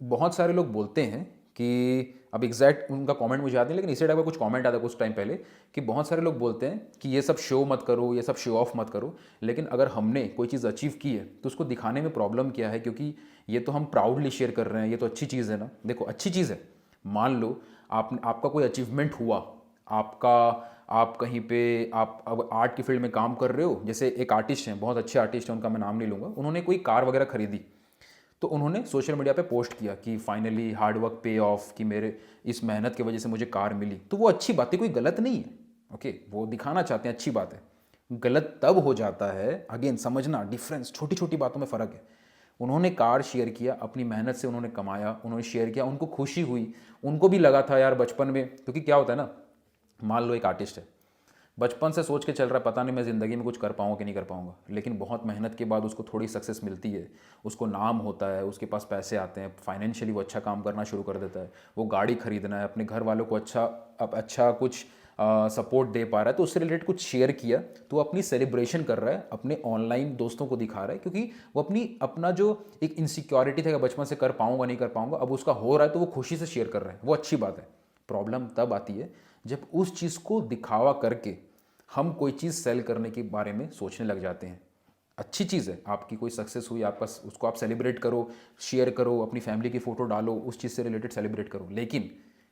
[SPEAKER 1] बहुत सारे लोग बोलते हैं कि, अब एग्जैक्ट उनका कमेंट मुझे याद नहीं, लेकिन इसी टाइप का कुछ कमेंट आता कुछ टाइम पहले कि बहुत सारे लोग बोलते हैं कि ये सब शो मत करो, ये सब शो ऑफ मत करो, लेकिन अगर हमने कोई चीज़ अचीव की है तो उसको दिखाने में प्रॉब्लम क्या है, क्योंकि ये तो हम प्राउडली शेयर कर रहे हैं, ये तो अच्छी चीज़ है ना। देखो अच्छी चीज़ है, मान लो आपका कोई अचीवमेंट हुआ, आपका आप कहीं पे आप अब आर्ट की फील्ड में काम कर रहे हो, जैसे एक आर्टिस्ट हैं, बहुत अच्छे आर्टिस्ट हैं, उनका मैं नाम नहीं लूँगा, उन्होंने कोई कार वगैरह खरीदी तो उन्होंने सोशल मीडिया पे पोस्ट किया कि फाइनली हार्ड वर्क पे ऑफ, कि मेरे इस मेहनत की वजह से मुझे कार मिली। तो वो अच्छी बात है, कोई गलत नहीं है। ओके, वो दिखाना चाहते हैं, अच्छी बात है। गलत तब हो जाता है, अगेन समझना डिफरेंस, छोटी छोटी बातों में फ़र्क है। उन्होंने कार शेयर किया, अपनी मेहनत से उन्होंने कमाया, उन्होंने शेयर किया, उनको खुशी हुई, उनको भी लगा था यार बचपन में, क्योंकि क्या होता है ना, मान लो एक आर्टिस्ट है, बचपन से सोच के चल रहा है पता नहीं मैं ज़िंदगी में कुछ कर पाऊँगा कि नहीं कर पाऊँगा, लेकिन बहुत मेहनत के बाद उसको थोड़ी सक्सेस मिलती है, उसको नाम होता है, उसके पास पैसे आते हैं, फाइनेंशियली वो अच्छा काम करना शुरू कर देता है, वो गाड़ी खरीदना है, अपने घर वालों को अच्छा कुछ सपोर्ट दे पा रहा है, तो उससे रिलेटेड कुछ शेयर किया तो वो अपनी सेलिब्रेशन कर रहा है, अपने ऑनलाइन दोस्तों को दिखा रहा है, क्योंकि वो अपना जो एक इनसिक्योरिटी था कि बचपन से कर पाऊँगा नहीं कर पाऊँगा, अब उसका हो रहा है तो वो खुशी से शेयर कर रहे हैं, वो अच्छी बात है। प्रॉब्लम तब आती है जब उस चीज़ को दिखावा करके हम कोई चीज़ सेल करने के बारे में सोचने लग जाते हैं। अच्छी चीज़ है, आपकी कोई सक्सेस हुई, आपका उसको आप सेलिब्रेट करो, शेयर करो, अपनी फैमिली की फ़ोटो डालो, उस चीज़ से रिलेटेड सेलिब्रेट करो, लेकिन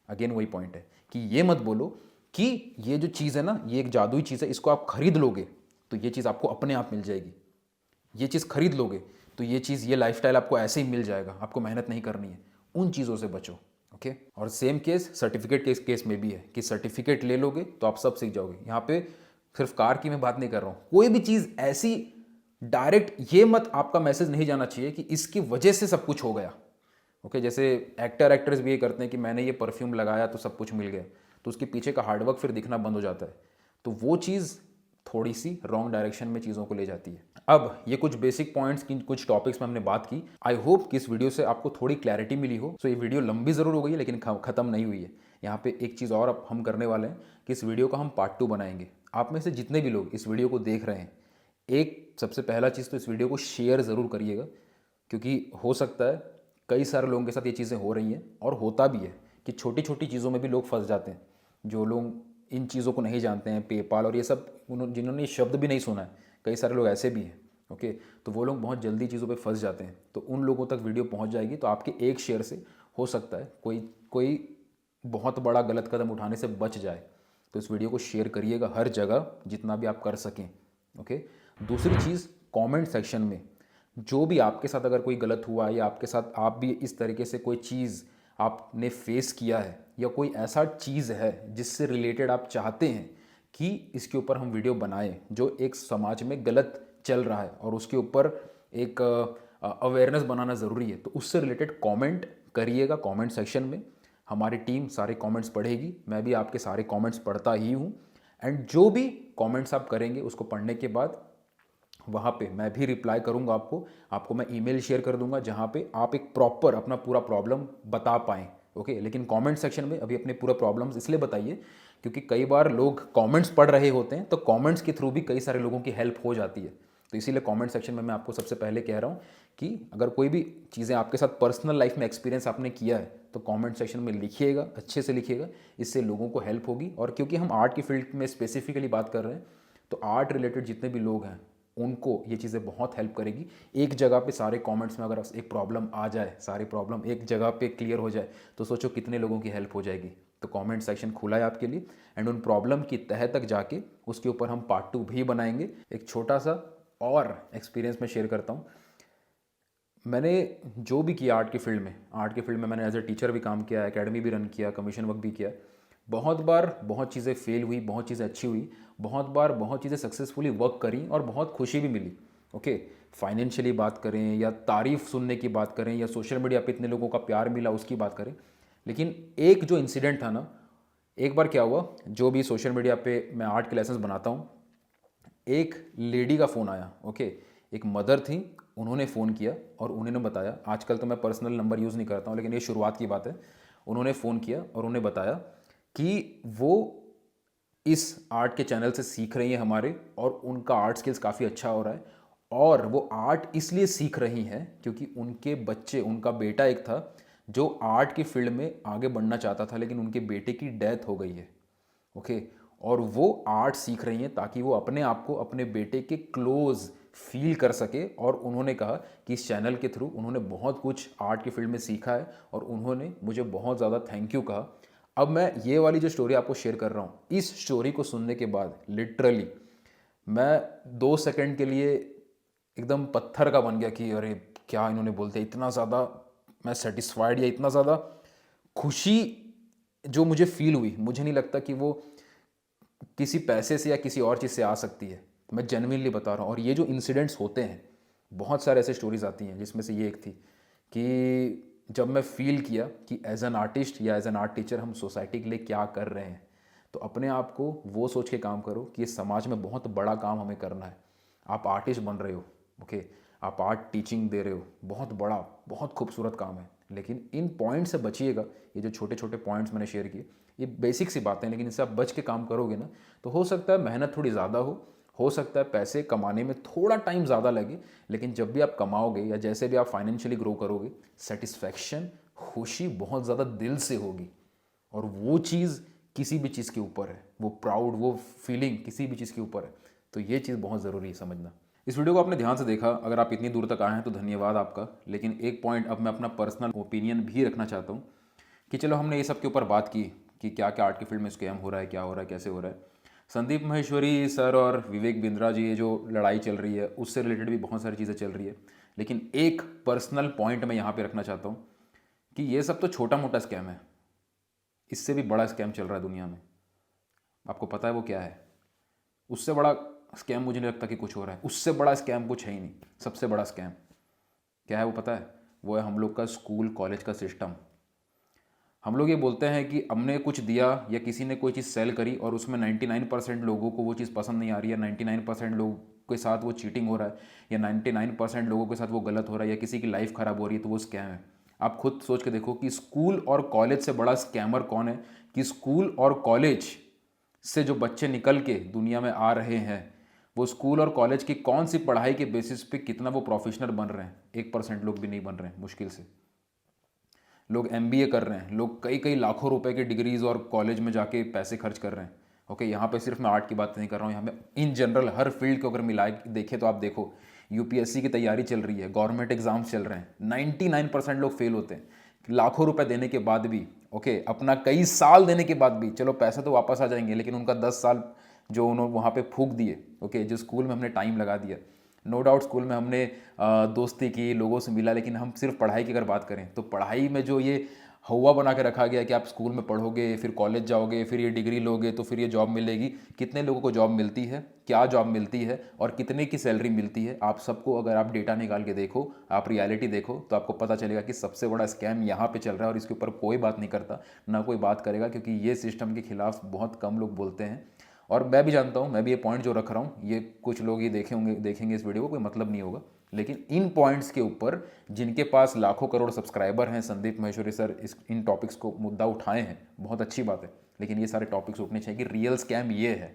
[SPEAKER 1] अगेन वही पॉइंट है कि ये मत बोलो कि ये जो चीज़ है ना, ये एक जादुई चीज़ है, इसको आप खरीद लोगे तो ये चीज़ आपको अपने आप मिल जाएगी, ये चीज़ खरीद लोगे तो ये चीज़, ये लाइफस्टाइल आपको ऐसे ही मिल जाएगा, आपको मेहनत नहीं करनी है। उन चीज़ों से बचो। ओके, और सेम केस सर्टिफिकेट के केस में भी है कि सर्टिफिकेट ले लोगे तो आप सब सीख जाओगे। यहाँ पे सिर्फ कार की मैं बात नहीं कर रहा हूँ, कोई भी चीज़ ऐसी डायरेक्ट ये मत आपका मैसेज नहीं जाना चाहिए कि इसकी वजह से सब कुछ हो गया। ओके, जैसे एक्टर्स भी ये करते हैं कि मैंने ये परफ्यूम लगाया तो सब कुछ मिल गया, तो उसके पीछे का हार्डवर्क फिर दिखना बंद हो जाता है, तो वो चीज़ थोड़ी सी रॉन्ग डायरेक्शन में चीज़ों को ले जाती है। अब ये कुछ बेसिक पॉइंट्स की कुछ टॉपिक्स में हमने बात की। आई होप कि इस वीडियो से आपको थोड़ी क्लैरिटी मिली हो। सो ये वीडियो लंबी ज़रूर हो गई है लेकिन ख़त्म नहीं हुई है। यहाँ पे एक चीज़ और अब हम करने वाले हैं कि इस वीडियो का हम पार्ट 2 बनाएंगे। आप में से जितने भी लोग इस वीडियो को देख रहे हैं, एक सबसे पहला चीज़ तो इस वीडियो को शेयर ज़रूर करिएगा, क्योंकि हो सकता है कई सारे लोगों के साथ ये चीज़ें हो रही हैं और होता भी है कि छोटी छोटी चीज़ों में भी लोग फंस जाते हैं। जो लोग इन चीज़ों को नहीं जानते हैं, पेपाल और ये सब, जिन्होंने ये शब्द भी नहीं सुना है, कई सारे लोग ऐसे भी हैं। ओके, तो वो लोग बहुत जल्दी चीज़ों पे फंस जाते हैं, तो उन लोगों तक वीडियो पहुंच जाएगी। तो आपके एक शेयर से हो सकता है कोई बहुत बड़ा गलत कदम उठाने से बच जाए। तो इस वीडियो को शेयर करिएगा हर जगह जितना भी आप कर सकें। ओके, दूसरी चीज़, कमेंट सेक्शन में जो भी आपके साथ अगर कोई गलत हुआ या आपके साथ आप भी इस तरीके से कोई चीज़ आपने फेस किया है या कोई ऐसा चीज़ है जिससे रिलेटेड आप चाहते हैं कि इसके ऊपर हम वीडियो बनाएं, जो एक समाज में गलत चल रहा है और उसके ऊपर एक अवेयरनेस बनाना ज़रूरी है, तो उससे रिलेटेड कमेंट करिएगा कमेंट सेक्शन में। हमारी टीम सारे कमेंट्स पढ़ेगी, मैं भी आपके सारे कमेंट्स पढ़ता ही हूँ, एंड जो भी कमेंट्स आप करेंगे उसको पढ़ने के बाद वहाँ पे मैं भी रिप्लाई करूँगा आपको मैं ईमेल शेयर कर दूंगा जहाँ पे आप एक प्रॉपर अपना पूरा प्रॉब्लम बता पाएँ। ओके, लेकिन कमेंट सेक्शन में अभी अपने पूरा प्रॉब्लम्स इसलिए बताइए क्योंकि कई बार लोग कमेंट्स पढ़ रहे होते हैं, तो कमेंट्स के थ्रू भी कई सारे लोगों की हेल्प हो जाती है। तो इसीलिए कमेंट सेक्शन में मैं आपको सबसे पहले कह रहा हूँ कि अगर कोई भी चीज़ें आपके साथ पर्सनल लाइफ में एक्सपीरियंस आपने किया है तो कमेंट सेक्शन में लिखिएगा, अच्छे से लिखिएगा, इससे लोगों को हेल्प होगी। और क्योंकि हम आर्ट की फील्ड में स्पेसिफिकली बात कर रहे हैं, तो आर्ट रिलेटेड जितने भी लोग हैं उनको ये चीज़ें बहुत हेल्प करेगी। एक जगह पे सारे कमेंट्स में अगर एक प्रॉब्लम आ जाए, सारी प्रॉब्लम एक जगह पे क्लियर हो जाए, तो सोचो कितने लोगों की हेल्प हो जाएगी। तो कमेंट सेक्शन खुला है आपके लिए, एंड उन प्रॉब्लम की तह तक जाके उसके ऊपर हम पार्ट 2 भी बनाएंगे। एक छोटा सा और एक्सपीरियंस मैं शेयर करता हूँ। मैंने जो भी किया आर्ट की फील्ड में मैंने एज ए टीचर भी काम किया, एकेडमी भी रन किया, कमीशन वर्क भी किया। बहुत बार बहुत चीज़ें फेल हुई, बहुत चीज़ें अच्छी हुई, बहुत बार बहुत चीज़ें सक्सेसफुली वर्क करी और बहुत खुशी भी मिली। ओके, फाइनेंशियली बात करें या तारीफ़ सुनने की बात करें या सोशल मीडिया पे इतने लोगों का प्यार मिला उसकी बात करें। लेकिन एक जो इंसिडेंट था ना, एक बार क्या हुआ, जो भी सोशल मीडिया पे मैं आर्ट के लेसन्स बनाता हूँ, एक लेडी का फ़ोन आया। ओके, एक मदर थी, उन्होंने फ़ोन किया और उन्होंने बताया, आजकल तो मैं पर्सनल नंबर यूज़ नहीं करता हूँ लेकिन ये शुरुआत की बात है। उन्होंने फ़ोन किया और उन्हें बताया कि वो इस आर्ट के चैनल से सीख रही हैं हमारे, और उनका आर्ट स्किल्स काफ़ी अच्छा हो रहा है। और वो आर्ट इसलिए सीख रही हैं क्योंकि उनके बच्चे, उनका बेटा एक था जो आर्ट की फील्ड में आगे बढ़ना चाहता था, लेकिन उनके बेटे की डेथ हो गई है। ओके, और वो आर्ट सीख रही हैं ताकि वो अपने आप को अपने बेटे के क्लोज फील कर सके। और उन्होंने कहा कि इस चैनल के थ्रू उन्होंने बहुत कुछ आर्ट की फील्ड में सीखा है और उन्होंने मुझे बहुत ज़्यादा थैंक यू कहा। अब मैं ये वाली जो स्टोरी आपको शेयर कर रहा हूँ, इस स्टोरी को सुनने के बाद लिटरली मैं 2 सेकंड के लिए एकदम पत्थर का बन गया कि अरे क्या इन्होंने बोलते, इतना ज़्यादा मैं सेटिस्फाइड या इतना ज़्यादा खुशी जो मुझे फील हुई, मुझे नहीं लगता कि वो किसी पैसे से या किसी और चीज़ से आ सकती है। मैं जेन्युइनली बता रहा हूँ। और ये जो इंसिडेंट्स होते हैं, बहुत सारे ऐसे स्टोरीज आती हैं जिसमें से ये एक थी कि जब मैं फील किया कि एज एन आर्टिस्ट या एज एन आर्ट टीचर हम सोसाइटी के लिए क्या कर रहे हैं, तो अपने आप को वो सोच के काम करो कि इस समाज में बहुत बड़ा काम हमें करना है। आप आर्टिस्ट बन रहे हो, ओके, आप आर्ट टीचिंग दे रहे हो, बहुत बड़ा, बहुत खूबसूरत काम है, लेकिन इन पॉइंट से बचिएगा। ये जो छोटे छोटे पॉइंट्स मैंने शेयर किए, ये बेसिक सी बातें हैं, लेकिन इससे आप बच के काम करोगे ना, तो हो सकता है मेहनत थोड़ी ज़्यादा हो सकता है पैसे कमाने में थोड़ा टाइम ज़्यादा लगे, लेकिन जब भी आप कमाओगे या जैसे भी आप फाइनेंशियली ग्रो करोगे, सेटिस्फैक्शन, खुशी बहुत ज़्यादा दिल से होगी। और वो चीज़ किसी भी चीज़ के ऊपर है, वो प्राउड, वो फीलिंग किसी भी चीज़ के ऊपर है। तो ये चीज़ बहुत ज़रूरी है समझना। इस वीडियो को आपने ध्यान से देखा, अगर आप इतनी दूर तक आए हैं तो धन्यवाद आपका। लेकिन एक पॉइंट अब मैं अपना पर्सनल ओपिनियन भी रखना चाहता हूँ कि चलो हमने ये सब के ऊपर बात की कि क्या क्या आर्ट की फील्ड में स्कैम हो रहा है, क्या हो रहा है, कैसे हो रहा है। संदीप माहेश्वरी सर और विवेक बिंद्रा जी, ये जो लड़ाई चल रही है उससे रिलेटेड भी बहुत सारी चीज़ें चल रही है। लेकिन एक पर्सनल पॉइंट मैं यहाँ पे रखना चाहता हूँ कि ये सब तो छोटा मोटा स्कैम है, इससे भी बड़ा स्कैम चल रहा है दुनिया में। आपको पता है वो क्या है? उससे बड़ा स्कैम मुझे नहीं लगता कि कुछ हो रहा है। उससे बड़ा स्कैम कुछ है ही नहीं। सबसे बड़ा स्कैम क्या है वो पता है? वो है हम लोग का स्कूल कॉलेज का सिस्टम। हम लोग ये बोलते हैं कि हमने कुछ दिया या किसी ने कोई चीज़ सेल करी और उसमें 99% लोगों को वो चीज़ पसंद नहीं आ रही है, 99% लोगों के साथ वो चीटिंग हो रहा है, या 99% लोगों के साथ वो गलत हो रहा है, या किसी की लाइफ ख़राब हो रही है, तो वो स्कैम है। आप खुद सोच के देखो कि स्कूल और कॉलेज से बड़ा स्कैमर कौन है? कि स्कूल और कॉलेज से जो बच्चे निकल के दुनिया में आ रहे हैं, वो स्कूल और कॉलेज की कौन सी पढ़ाई के बेसिस पे कितना वो प्रोफेशनल बन रहे हैं? 1% लोग भी नहीं बन रहे हैं, मुश्किल से। लोग MBA कर रहे हैं, लोग कई कई लाखों रुपए की डिग्रीज और कॉलेज में जाके पैसे खर्च कर रहे हैं। ओके, यहाँ पे सिर्फ मैं आर्ट की बात नहीं कर रहा हूँ, यहाँ पे इन जनरल हर फील्ड को अगर मिलाए देखें तो आप देखो, UPSC की तैयारी चल रही है, गवर्नमेंट एग्जाम्स चल रहे हैं, 99% लोग फेल होते हैं लाखों रुपए देने के बाद भी। ओके, अपना कई साल देने के बाद भी, चलो पैसा तो वापस आ जाएंगे, लेकिन उनका 10 साल जो उन्होंने वहाँ पे फूंक दिए, ओके, जो स्कूल में हमने टाइम लगा दिया, नो डाउट स्कूल में हमने दोस्ती की, लोगों से मिला, लेकिन हम सिर्फ पढ़ाई की अगर बात करें तो पढ़ाई में जो ये हवा बना के रखा गया कि आप स्कूल में पढ़ोगे, फिर कॉलेज जाओगे, फिर ये डिग्री लोगे तो फिर ये जॉब मिलेगी। कितने लोगों को जॉब मिलती है, क्या जॉब मिलती है और कितने की सैलरी मिलती है? आप सबको अगर आप डेटा निकाल के देखो, आप रियलिटी देखो, तो आपको पता चलेगा कि सबसे बड़ा स्कैम यहाँ पे चल रहा है और इसके ऊपर कोई बात नहीं करता, ना कोई बात करेगा, क्योंकि ये सिस्टम के खिलाफ बहुत कम लोग बोलते हैं। और मैं भी जानता हूँ, मैं भी ये पॉइंट जो रख रहा हूँ, ये कुछ लोग ही देखेंगे इस वीडियो को, कोई मतलब नहीं होगा, लेकिन इन पॉइंट्स के ऊपर जिनके पास लाखों करोड़ सब्सक्राइबर हैं, संदीप माहेश्वरी सर इन टॉपिक्स को मुद्दा उठाए हैं, बहुत अच्छी बात है, लेकिन ये सारे टॉपिक्स उठने चाहिए कि रियल स्कैम ये है,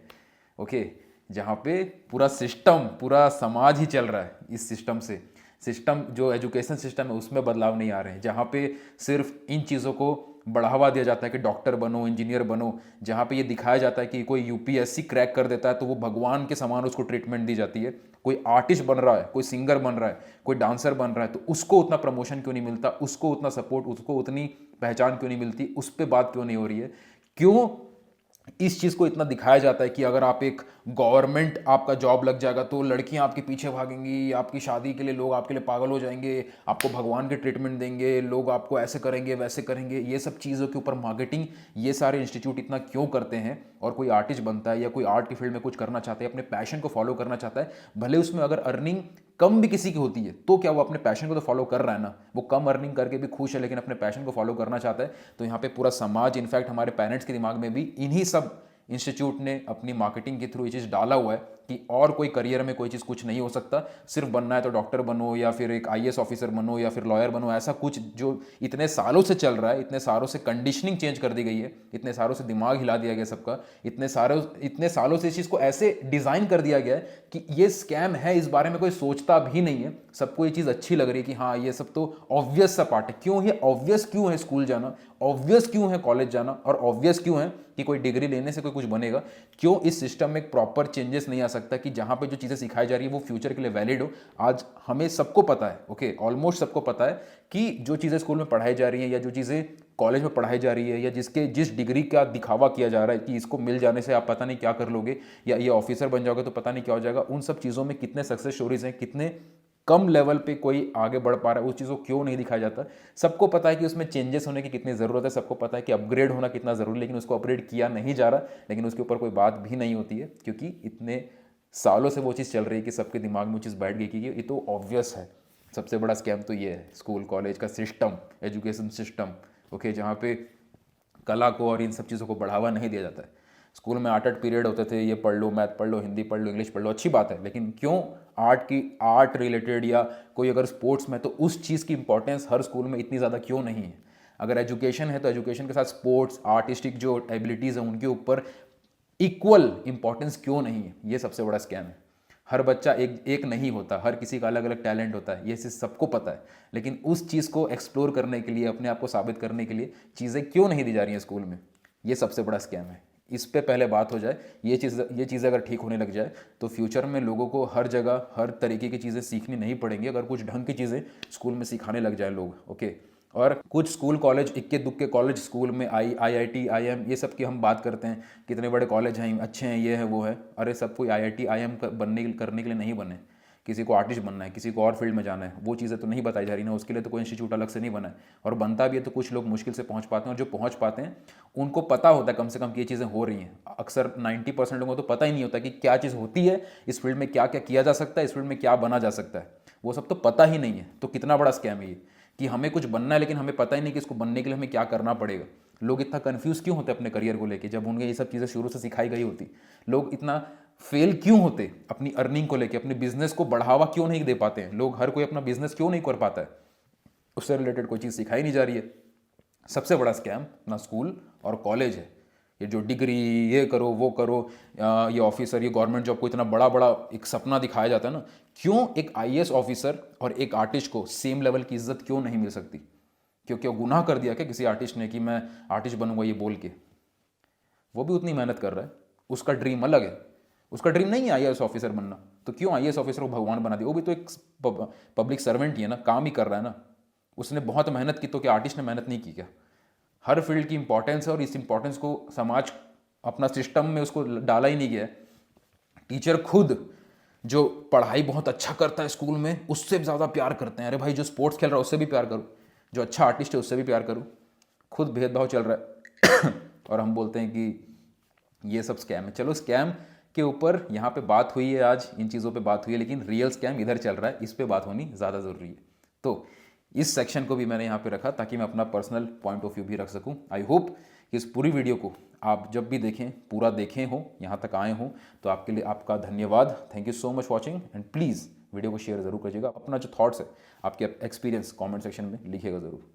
[SPEAKER 1] ओके, जहाँ पे पूरा सिस्टम, पूरा समाज ही चल रहा है इस सिस्टम से। सिस्टम जो एजुकेशन सिस्टम है उसमें बदलाव नहीं आ रहे हैं, जहाँ पे सिर्फ इन चीज़ों को बढ़ावा दिया जाता है कि डॉक्टर बनो, इंजीनियर बनो, जहाँ पे ये दिखाया जाता है कि कोई UPSC क्रैक कर देता है तो वो भगवान के समान उसको ट्रीटमेंट दी जाती है। कोई आर्टिस्ट बन रहा है, कोई सिंगर बन रहा है, कोई डांसर बन रहा है, तो उसको उतना प्रमोशन क्यों नहीं मिलता, उसको उतना सपोर्ट, उसको उतनी पहचान क्यों नहीं मिलती, उस पर बात क्यों नहीं हो रही है? क्यों? इस चीज़ को इतना दिखाया जाता है कि अगर आप एक गवर्नमेंट आपका जॉब लग जाएगा तो लड़कियां आपके पीछे भागेंगी, आपकी शादी के लिए लोग आपके लिए पागल हो जाएंगे, आपको भगवान के ट्रीटमेंट देंगे, लोग आपको ऐसे करेंगे वैसे करेंगे। ये सब चीज़ों के ऊपर मार्केटिंग ये सारे इंस्टीट्यूट इतना क्यों करते हैं? और कोई आर्टिस्ट बनता है या कोई आर्ट की फील्ड में कुछ करना चाहता है, अपने पैशन को फॉलो करना चाहता है, भले उसमें अगर अर्निंग कम भी किसी की होती है तो क्या वो अपने पैशन को तो फॉलो कर रहा है ना। वो कम अर्निंग करके भी खुश है लेकिन अपने पैशन को फॉलो करना चाहता है। तो यहाँ पे पूरा समाज, इनफैक्ट हमारे पेरेंट्स के दिमाग में भी इन्हीं सब इंस्टीट्यूट ने अपनी मार्केटिंग के थ्रू ये चीज़ डाला हुआ है कि और कोई करियर में कोई चीज़ कुछ नहीं हो सकता, सिर्फ बनना है तो डॉक्टर बनो या फिर एक आईएएस ऑफिसर बनो या फिर लॉयर बनो। ऐसा कुछ जो इतने सालों से चल रहा है, इतने सालों से कंडीशनिंग चेंज कर दी गई है, इतने सालों से दिमाग हिला दिया गया सबका, इतने सालों से इस चीज़ को ऐसे डिज़ाइन कर दिया गया है कि ये स्कैम है, इस बारे में कोई सोचता भी नहीं है। सबको ये चीज़ अच्छी लग रही है कि हाँ ये सब तो ऑब्वियस सा पार्ट है। क्यों ये ऑब्वियस क्यों है स्कूल जाना, ऑब्वियस क्यों है कॉलेज जाना, और ऑब्वियस क्यों है कि कोई डिग्री लेने से कोई कुछ बनेगा? क्यों इस सिस्टम में एक प्रॉपर चेंजेस नहीं आ सकता कि जहां पे जो चीज़ें सिखाई जा रही है वो फ्यूचर के लिए वैलिड हो? आज हमें सबको पता है, ओके, ऑलमोस्ट सबको पता है कि जो चीज़ें स्कूल में पढ़ाई जा रही हैं या जो चीज़ें कॉलेज में पढ़ाई जा रही है या जिस डिग्री का दिखावा किया जा रहा है कि इसको मिल जाने से आप पता नहीं क्या कर लोगे या ये ऑफिसर बन जाओगे तो पता नहीं क्या हो जाएगा, उन सब चीज़ों में कितने सक्सेस स्टोरीज हैं, कितने कम लेवल पे कोई आगे बढ़ पा रहा है, उस चीज़ को क्यों नहीं दिखाया जाता? सबको पता है कि उसमें चेंजेस होने की कितनी ज़रूरत है, सबको पता है कि अपग्रेड होना कितना ज़रूरी है, लेकिन उसको अपग्रेड किया नहीं जा रहा, लेकिन उसके ऊपर कोई बात भी नहीं होती है क्योंकि इतने सालों से वो चीज़ चल रही है कि सबके दिमाग में वो चीज़ बैठ गई कि ये तो ऑब्वियस है। सबसे बड़ा स्कैम तो ये है स्कूल कॉलेज का सिस्टम, एजुकेशन सिस्टम, ओके, जहाँ पे कला को और इन सब चीज़ों को बढ़ावा नहीं दिया जाता है। स्कूल में 8-8 पीरियड होते थे, ये पढ़ लो, मैथ पढ़ लो, हिंदी पढ़ लो, इंग्लिश पढ़ लो, अच्छी बात है, लेकिन क्यों आर्ट रिलेटेड या कोई अगर स्पोर्ट्स में तो उस चीज़ की इंपॉर्टेंस हर स्कूल में इतनी ज़्यादा क्यों नहीं है? अगर एजुकेशन है तो एजुकेशन के साथ स्पोर्ट्स, आर्टिस्टिक जो एबिलिटीज़ हैं उनके ऊपर इक्वल इंपॉर्टेंस क्यों नहीं है? ये सबसे बड़ा स्कैम है। हर बच्चा एक नहीं होता, हर किसी का अलग अलग टैलेंट होता है, ये चीज़ सबको पता है, लेकिन उस चीज़ को एक्सप्लोर करने के लिए, अपने आप को साबित करने के लिए चीज़ें क्यों नहीं दी जा रही हैं स्कूल में? ये सबसे बड़ा स्कैम है। इस पे पहले बात हो जाए, ये चीज़ अगर ठीक होने लग जाए तो फ्यूचर में लोगों को हर जगह हर तरीके की चीज़ें सीखनी नहीं पड़ेंगी अगर कुछ ढंग की चीज़ें स्कूल में सिखाने लग जाए लोग, ओके। और कुछ स्कूल कॉलेज, इक्के दुक्के कॉलेज स्कूल में आईआईटी आईएम ये सब की हम बात करते हैं, कितने बड़े कॉलेज हैं, अच्छे हैं, ये है वो है। अरे सब कोई आईआईटी आईएम करने के लिए नहीं बने, किसी को आर्टिस्ट बनना है, किसी को और फील्ड में जाना है, वो चीज़ें तो नहीं बताई जा रही ना, उसके लिए तो कोई इंस्टीट्यूट अलग से नहीं बना है। और बनता भी है तो कुछ लोग मुश्किल से पहुंच पाते हैं, और जो पहुंच पाते हैं उनको पता होता है कम से कम कि ये चीज़ें हो रही हैं। अक्सर 90% लोगों को तो पता ही नहीं होता कि क्या चीज़ होती है, इस फील्ड में क्या क्या किया जा सकता है, इस फील्ड में क्या बना जा सकता है, वो सब तो पता ही नहीं है। तो कितना बड़ा स्कैम है ये कि हमें कुछ बनना है लेकिन हमें पता ही नहीं कि इसको बनने के लिए हमें क्या करना पड़ेगा। लोग इतना कंफ्यूज क्यों होते हैं अपने करियर को लेके जब उन्हें ये सब चीज़ें शुरू से सिखाई गई होती? लोग इतना फेल क्यों होते अपनी अर्निंग को लेके, अपने बिजनेस को बढ़ावा क्यों नहीं दे पाते हैं लोग? हर कोई अपना बिजनेस क्यों नहीं कर पाता है? उससे रिलेटेड कोई चीज़ सिखाई नहीं जा रही है। सबसे बड़ा स्कैम ना स्कूल और कॉलेज है। ये जो डिग्री, ये करो वो करो, ये ऑफिसर, ये गवर्नमेंट जॉब को इतना बड़ा बड़ा एक सपना दिखाया जाता है ना, क्यों एक आईएएस ऑफिसर और एक आर्टिस्ट को सेम लेवल की इज्जत क्यों नहीं मिल सकती? क्योंकि वो गुनाह कर दिया क्या किसी आर्टिस्ट ने कि मैं आर्टिस्ट बनूंगा ये बोल के? वो भी उतनी मेहनत कर रहा है, उसका ड्रीम अलग है, उसका ड्रीम नहीं है आईएएस ऑफिसर बनना, तो क्यों आईएएस ऑफिसर को भगवान बना दिया? वो भी तो एक पब्लिक सर्वेंट ही है ना, काम ही कर रहा है ना, उसने बहुत मेहनत की, तो क्या आर्टिस्ट ने मेहनत नहीं की क्या? हर फील्ड की इंपॉर्टेंस है और इस इंपॉर्टेंस को समाज अपना सिस्टम में उसको डाला ही नहीं गया है। टीचर खुद जो पढ़ाई बहुत अच्छा करता है स्कूल में उससे ज़्यादा प्यार करते हैं, अरे भाई जो स्पोर्ट्स खेल रहा है उससे भी प्यार करो, जो अच्छा आर्टिस्ट है उससे भी प्यार करो। खुद भेदभाव चल रहा है और हम बोलते हैं कि ये सब स्कैम है। चलो स्कैम के ऊपर यहाँ पे बात हुई है, आज इन चीज़ों पे बात हुई है, लेकिन रियल स्कैम इधर चल रहा है, इस पे बात होनी ज़्यादा ज़रूरी है। तो इस सेक्शन को भी मैंने यहाँ पे रखा ताकि मैं अपना पर्सनल पॉइंट ऑफ व्यू भी रख सकूँ। आई होप कि इस पूरी वीडियो को आप जब भी देखें, पूरा देखें हो, यहाँ तक आए हों, तो आपके लिए आपका धन्यवाद। Thank you so much watching, and please video को शेयर ज़रूर करिएगा। अपना जो थॉट्स है, आपके एक्सपीरियंस कमेंट सेक्शन में लिखिएगा ज़रूर।